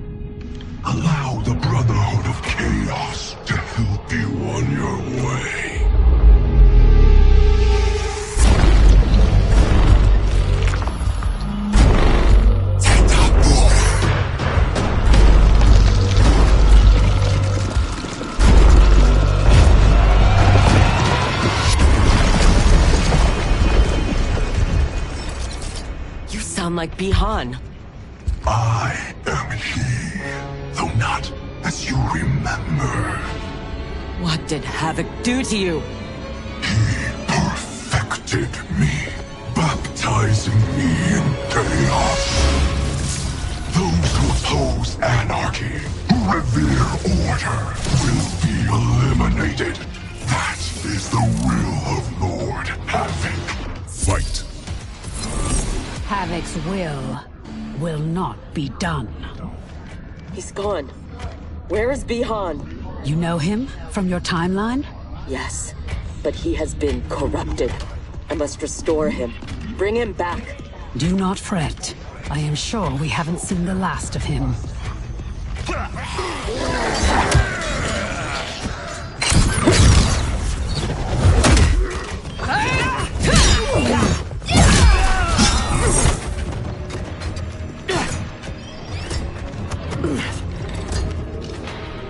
Allow the Brotherhood of Chaos to help you on your way. Like Bihan. I am he, though not as you remember. What did Havik do to you? He perfected me, baptizing me in chaos. Those who oppose anarchy, who revere order, will be eliminated. That is the will of Lord Havik. Fight. Havik's will not be done. He's gone. Where is Bihan? You know him from your timeline? Yes, but he has been corrupted. I must restore him. Bring him back. Do not fret. I am sure we haven't seen the last of him.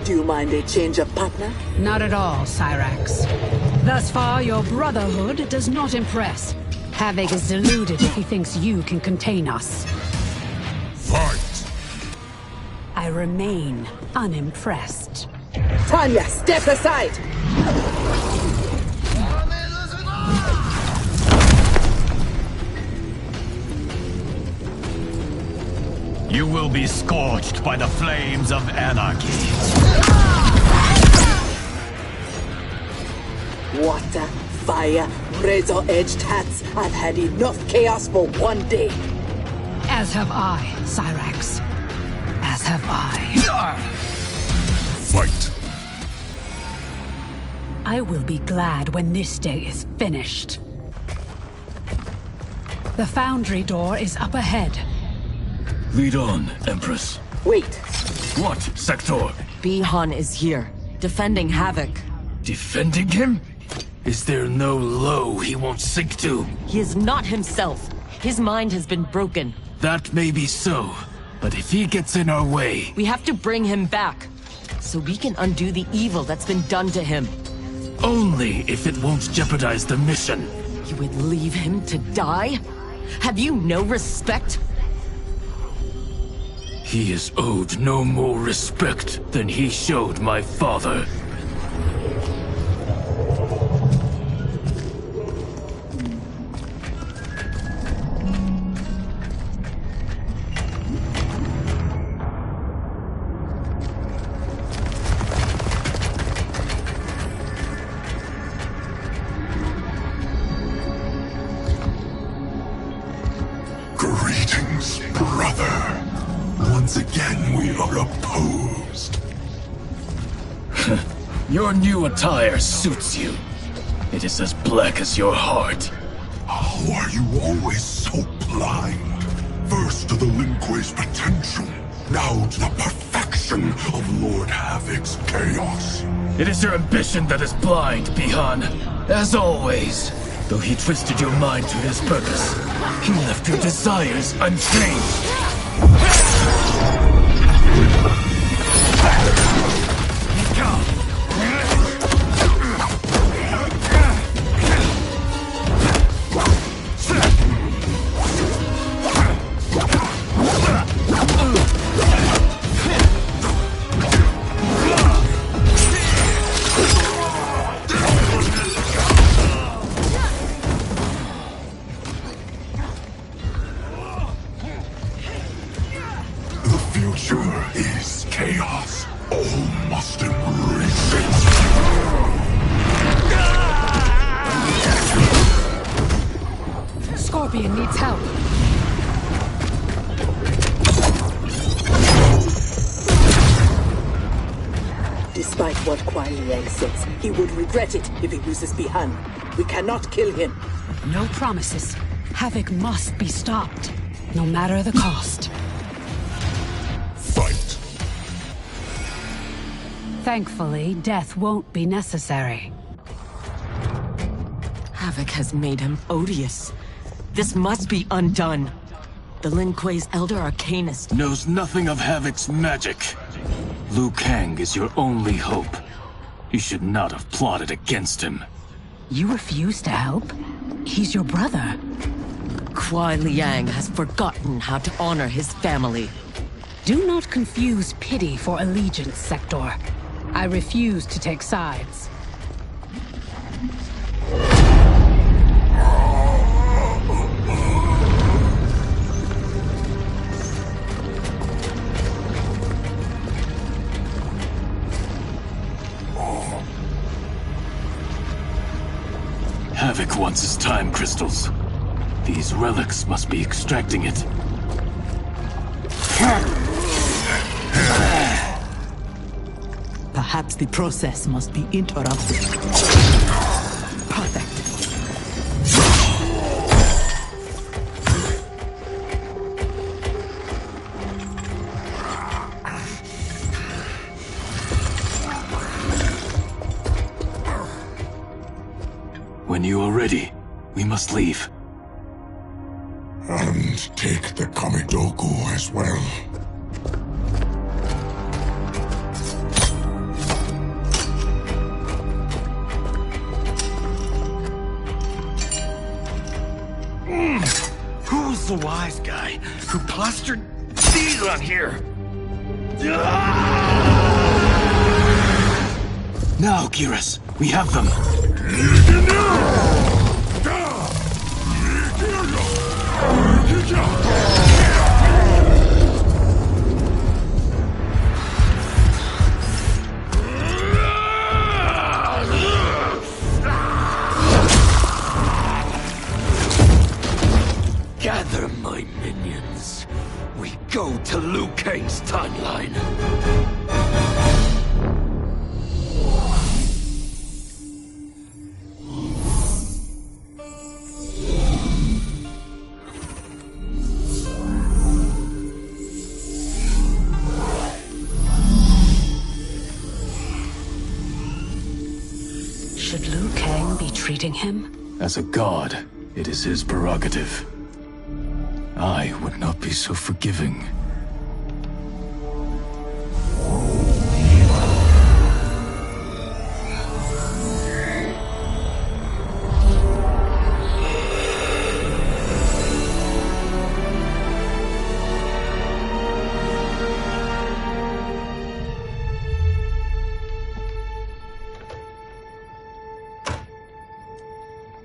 Do you mind a change of partner? Not at all, Cyrax. Thus far, your brotherhood does not impress. Havik is deluded if he thinks you can contain us. Fight! I remain unimpressed. Tanya, step aside! You will be scorched by the flames of anarchy. Water, fire, razor-edged hats. I've had enough chaos for one day. As have I, Cyrax. As have I. Fight! I will be glad when this day is finished. The foundry door is up ahead. Lead on, Empress. Wait. What, Sector? Bihan is here, defending Havik. Defending him? Is there no low he won't sink to? He is not himself. His mind has been broken. That may be so, but if he gets in our way... We have to bring him back, so we can undo the evil that's been done to him. Only if it won't jeopardize the mission. You would leave him to die? Have you no respect? He is owed no more respect than he showed my father. Greetings, brother. Once again, we are opposed. Your new attire suits you. It is as black as your heart. How are you always so blind? First to the Lin Kuei's potential, now to the perfection of Lord Havik's chaos. It is your ambition that is blind, Bihan. As always. Though he twisted your mind to his purpose, he left your desires unchanged. Is chaos. All must embrace it. Scorpion needs help. Despite what Kuai Liang says, he would regret it if he loses Bihan. We cannot kill him. No promises. Havik must be stopped, no matter the cost. Fight. Thankfully, death won't be necessary. Havik has made him odious. This must be undone. The Lin Kuei's elder arcanist knows nothing of Havik's magic. Liu Kang is your only hope. You should not have plotted against him. You refuse to help? He's your brother. Kuai Liang has forgotten how to honor his family. Do not confuse pity for allegiance, Sector. I refuse to take sides. Havik wants his time crystals. These relics must be extracting it. Perhaps the process must be interrupted. Perfect. When you are ready, we must leave. And take the Kamidogu as well. was the wise guy who plastered these on here. Now, Geras, we have them. Gather my minions. We go to Liu Kang's timeline. Should Liu Kang be treating him? As a god, it is his prerogative. I would not be so forgiving.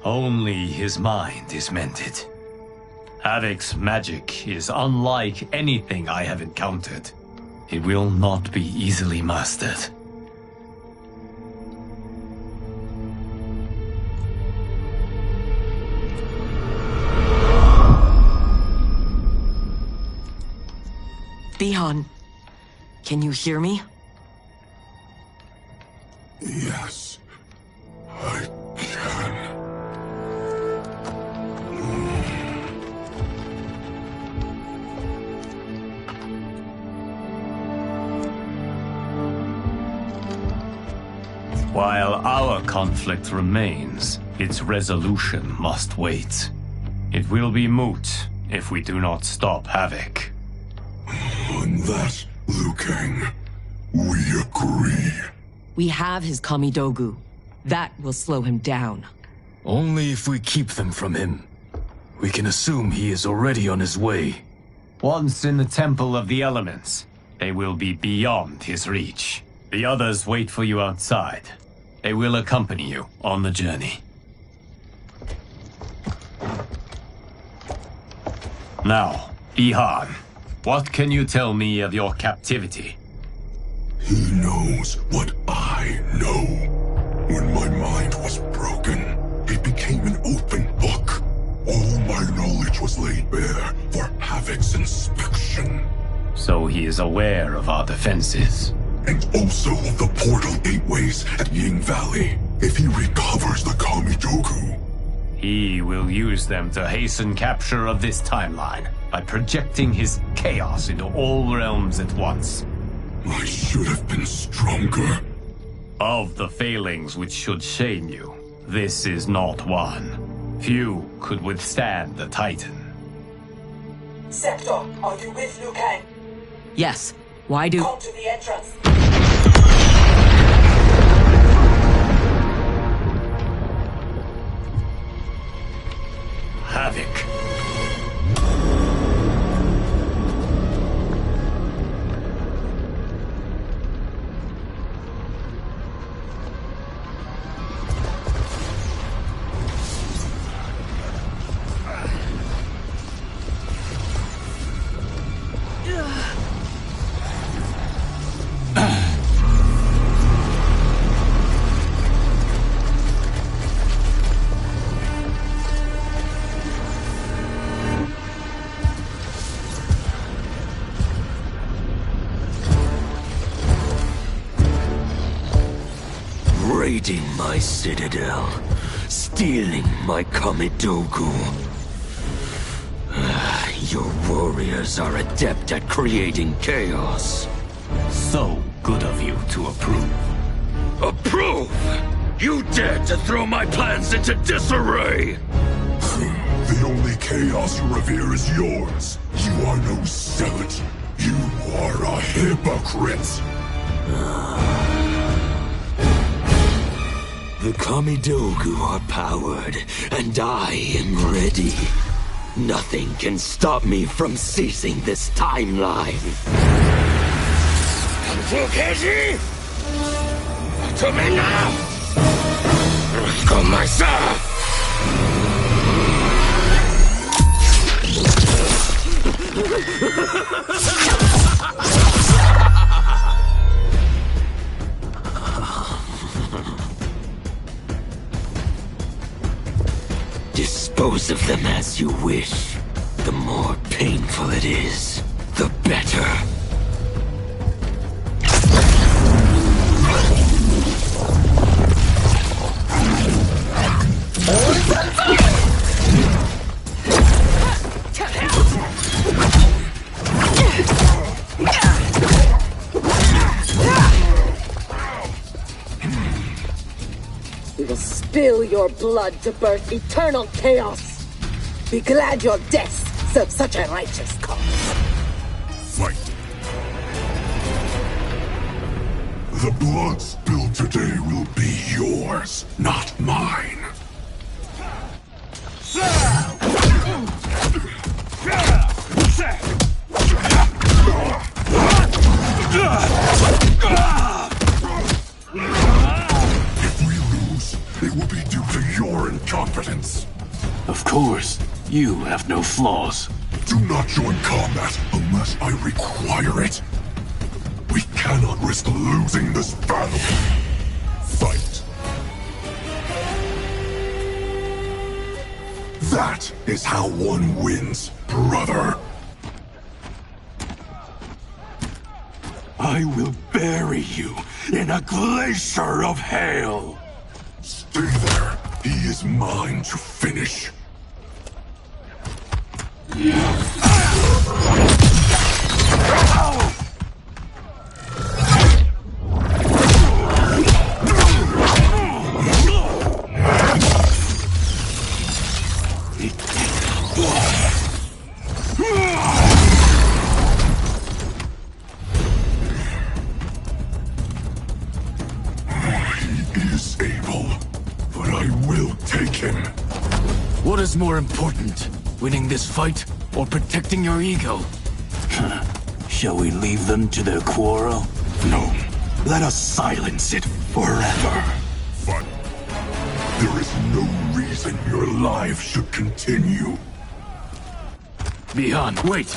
Only his mind is mended. Havik's magic is unlike anything I have encountered. It will not be easily mastered. Bihan, can you hear me? Yes, I can. While our conflict remains, its resolution must wait. It will be moot if we do not stop Havik. On that, Liu Kang, we agree. We have his Kamidogu. That will slow him down. Only if we keep them from him. We can assume he is already on his way. Once in the Temple of the Elements, they will be beyond his reach. The others wait for you outside. They will accompany you on the journey. Now, Bihan, what can you tell me of your captivity? He knows what I know. When my mind was broken, it became an open book. All my knowledge was laid bare for Havik's inspection. So he is aware of our defenses. And also of the portal gateways at Ying Valley. If he recovers the Kamidogu, he will use them to hasten capture of this timeline by projecting his chaos into all realms at once. I should have been stronger. Of the failings which should shame you, this is not one. Few could withstand the Titan. Sector, are you with Liu Kang? Yes. Why do... Come to the entrance. Havik. Raiding my citadel, stealing my Kamidogu. Your warriors are adept at creating chaos. So good of you to approve. Approve? You dared to throw my plans into disarray! The only chaos you revere is yours. You are no zealot. You are a hypocrite. The Kamidogu are powered, and I am ready. Nothing can stop me from seizing this timeline. To me now! Go myself! Dispose of them as you wish. The more painful it is, the better. We will spill your blood to birth eternal chaos. Be glad your deaths serve such a righteous cause. Fight. The blood spilled today will be yours, not mine. If we lose, it will be due to your incompetence. Of course, you have no flaws. Do not join combat unless I require it. We cannot risk losing this battle. Fight. That is how one wins, brother. I will bury you in a glacier of hail. Stay there. He is mine to finish. What is more important, winning this fight or protecting your ego? Shall we leave them to their quarrel? No, let us silence it forever. But there is no reason your lives should continue. Bihan, wait!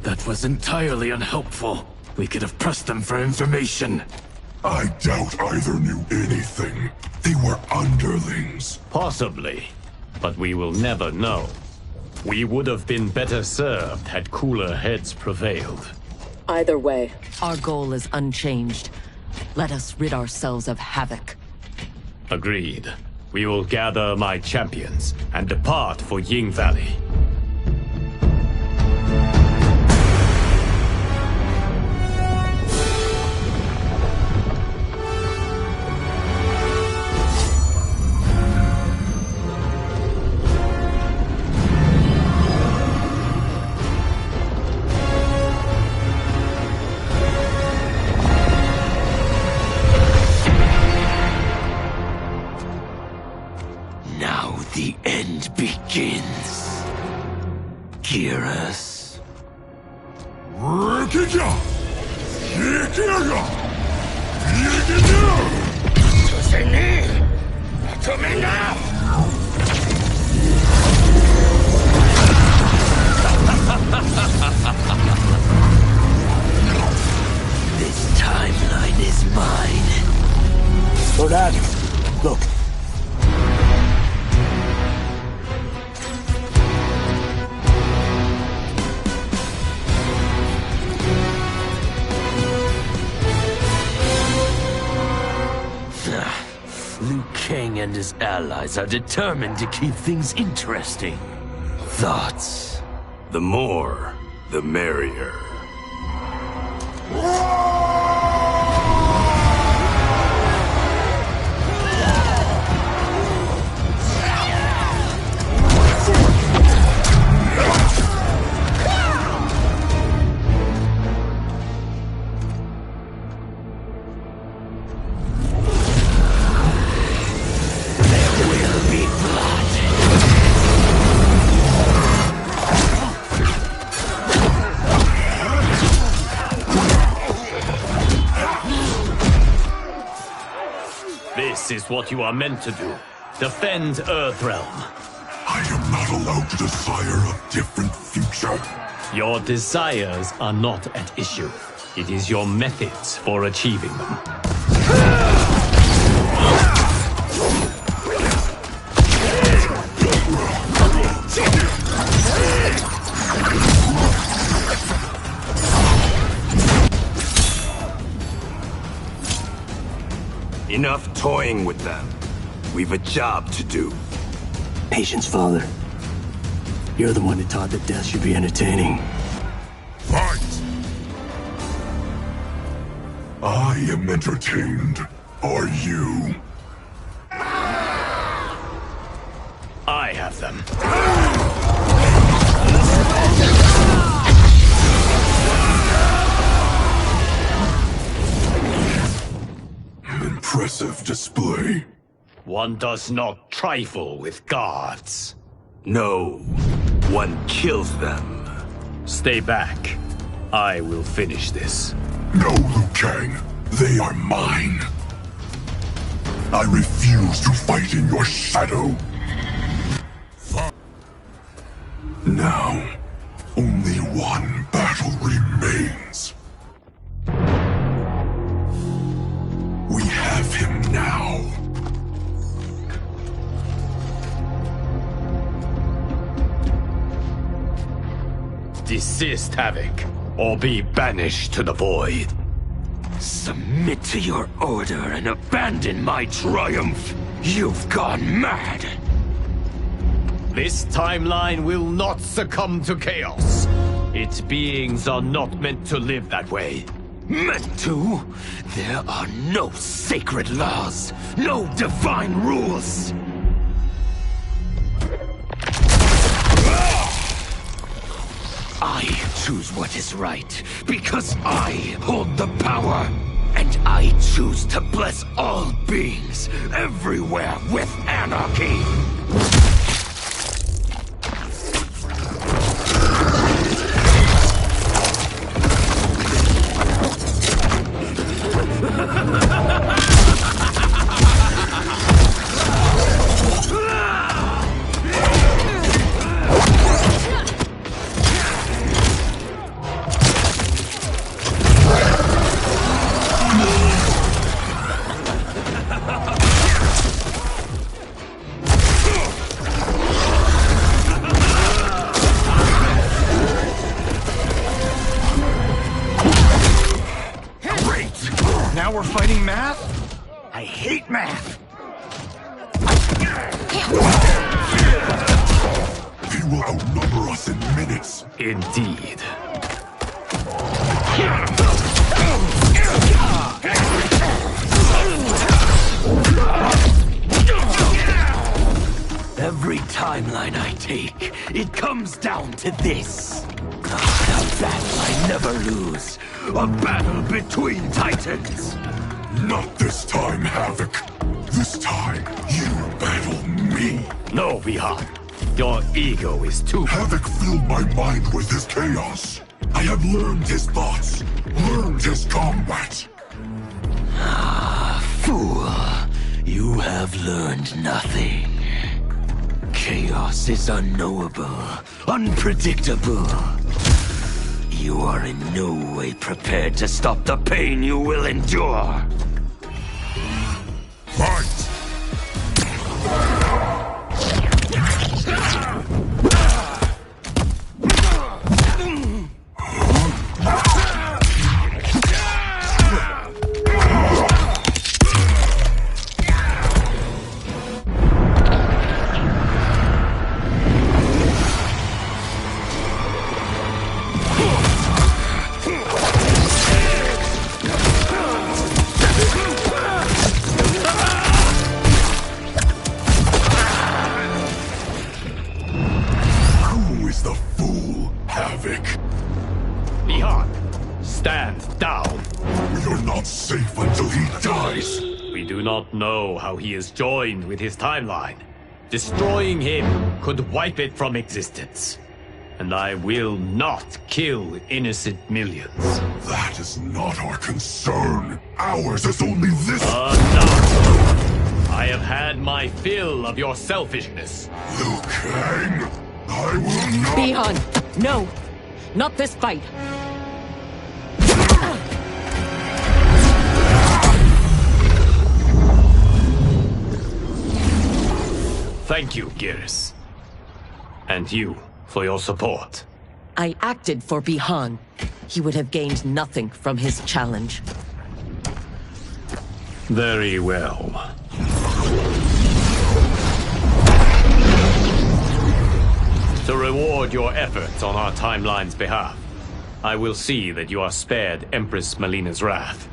That was entirely unhelpful. We could have pressed them for information. I doubt either knew anything. They were underlings. Possibly, but we will never know. We would have been better served had cooler heads prevailed. Either way, our goal is unchanged. Let us rid ourselves of Havik. Agreed. We will gather my champions and depart for Ying Valley. The end begins. Geras. To me now! This timeline is mine. Lord Adam, look. Liu Kang and his allies are determined to keep things interesting. Thoughts? The more, the merrier. This is what you are meant to do. Defend Earthrealm. I am not allowed to desire a different future. Your desires are not at issue. It is your methods for achieving them. Enough toying with them. We've a job to do. Patience, Father. You're the one who taught that death should be entertaining. Fight! I am entertained. Are you? I have them. Impressive display. One does not trifle with gods. No, one kills them. Stay back. I will finish this. No, Liu Kang. They are mine. I refuse to fight in your shadow. Now, only one battle remains. We have him now. Desist, Havik, or be banished to the void. Submit to your order and abandon my triumph. You've gone mad. This timeline will not succumb to chaos. Its beings are not meant to live that way. Meant to? There are no sacred laws, no divine rules. I choose what is right, because I hold the power. And I choose to bless all beings, everywhere, with anarchy. Now we're fighting math? I hate math. He will outnumber us in minutes. Indeed. Every timeline I take, it comes down to this. A battle I never lose. A battle between titans. Not this time, Havik. This time, you battle me. No, Bihan. Your ego is too... Havik filled my mind with his chaos. I have learned his thoughts, learned his combat. Ah, fool. You have learned nothing. Chaos is unknowable, unpredictable. You are in no way prepared to stop the pain you will endure. Fight! Know how he is joined with his timeline. Destroying him could wipe it from existence. And I will not kill innocent millions. That is not our concern. Ours is only this. Enough! I have had my fill of your selfishness. Liu Kang, I will not... Bi-Han, no! Not this fight! Thank you, Geras. And you, for your support. I acted for Bi-Han. He would have gained nothing from his challenge. Very well. To reward your efforts on our timeline's behalf, I will see that you are spared Empress Melina's wrath.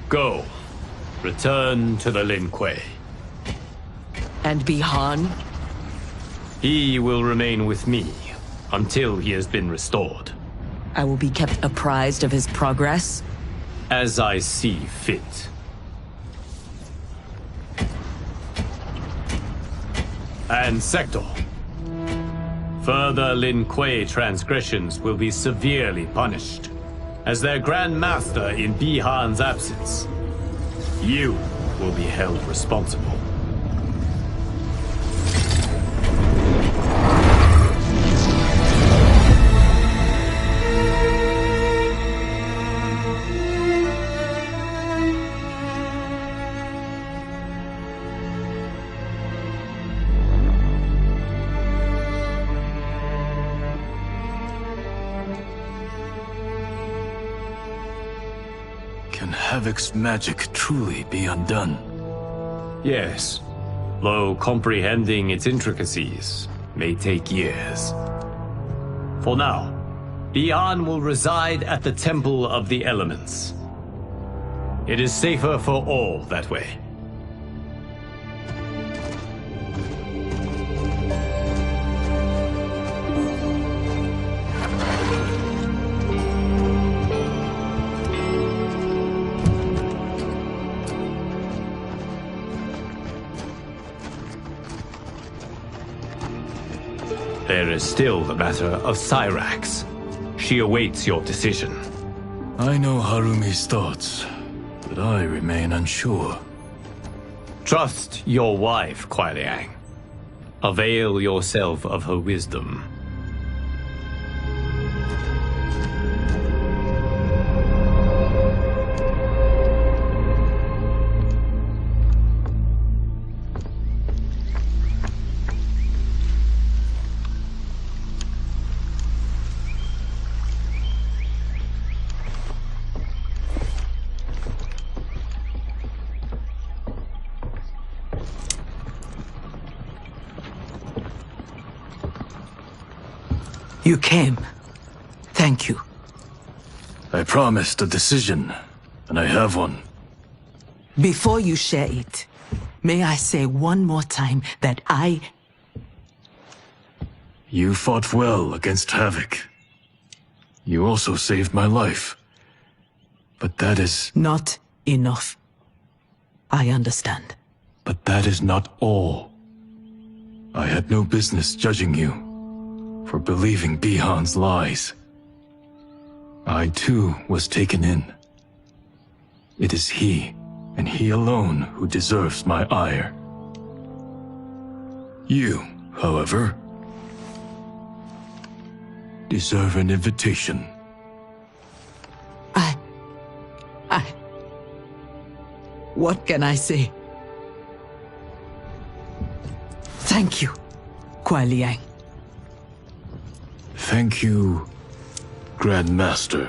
Go. Return to the Lin Kuei. And Bi-Han? He will remain with me until he has been restored. I will be kept apprised of his progress? As I see fit. And Sector. Further Lin Kuei transgressions will be severely punished. As their Grand Master in Bi-Han's absence, you will be held responsible. Can Havik's magic truly be undone? Yes, though comprehending its intricacies may take years. For now, Bi-Han will reside at the Temple of the Elements. It is safer for all that way. There is still the matter of Cyrax. She awaits your decision. I know Harumi's thoughts, but I remain unsure. Trust your wife, Kuai Liang. Avail yourself of her wisdom. You came. Thank you. I promised a decision, and I have one. Before you share it, may I say one more time that You fought well against Havik. You also saved my life. But that is... Not enough. I understand. But that is not all. I had no business judging you for believing Bi-Han's lies. I too was taken in. It is he, and he alone, who deserves my ire. You, however, deserve an invitation. What can I say? Thank you, Kuai Liang. Thank you, Grand Master.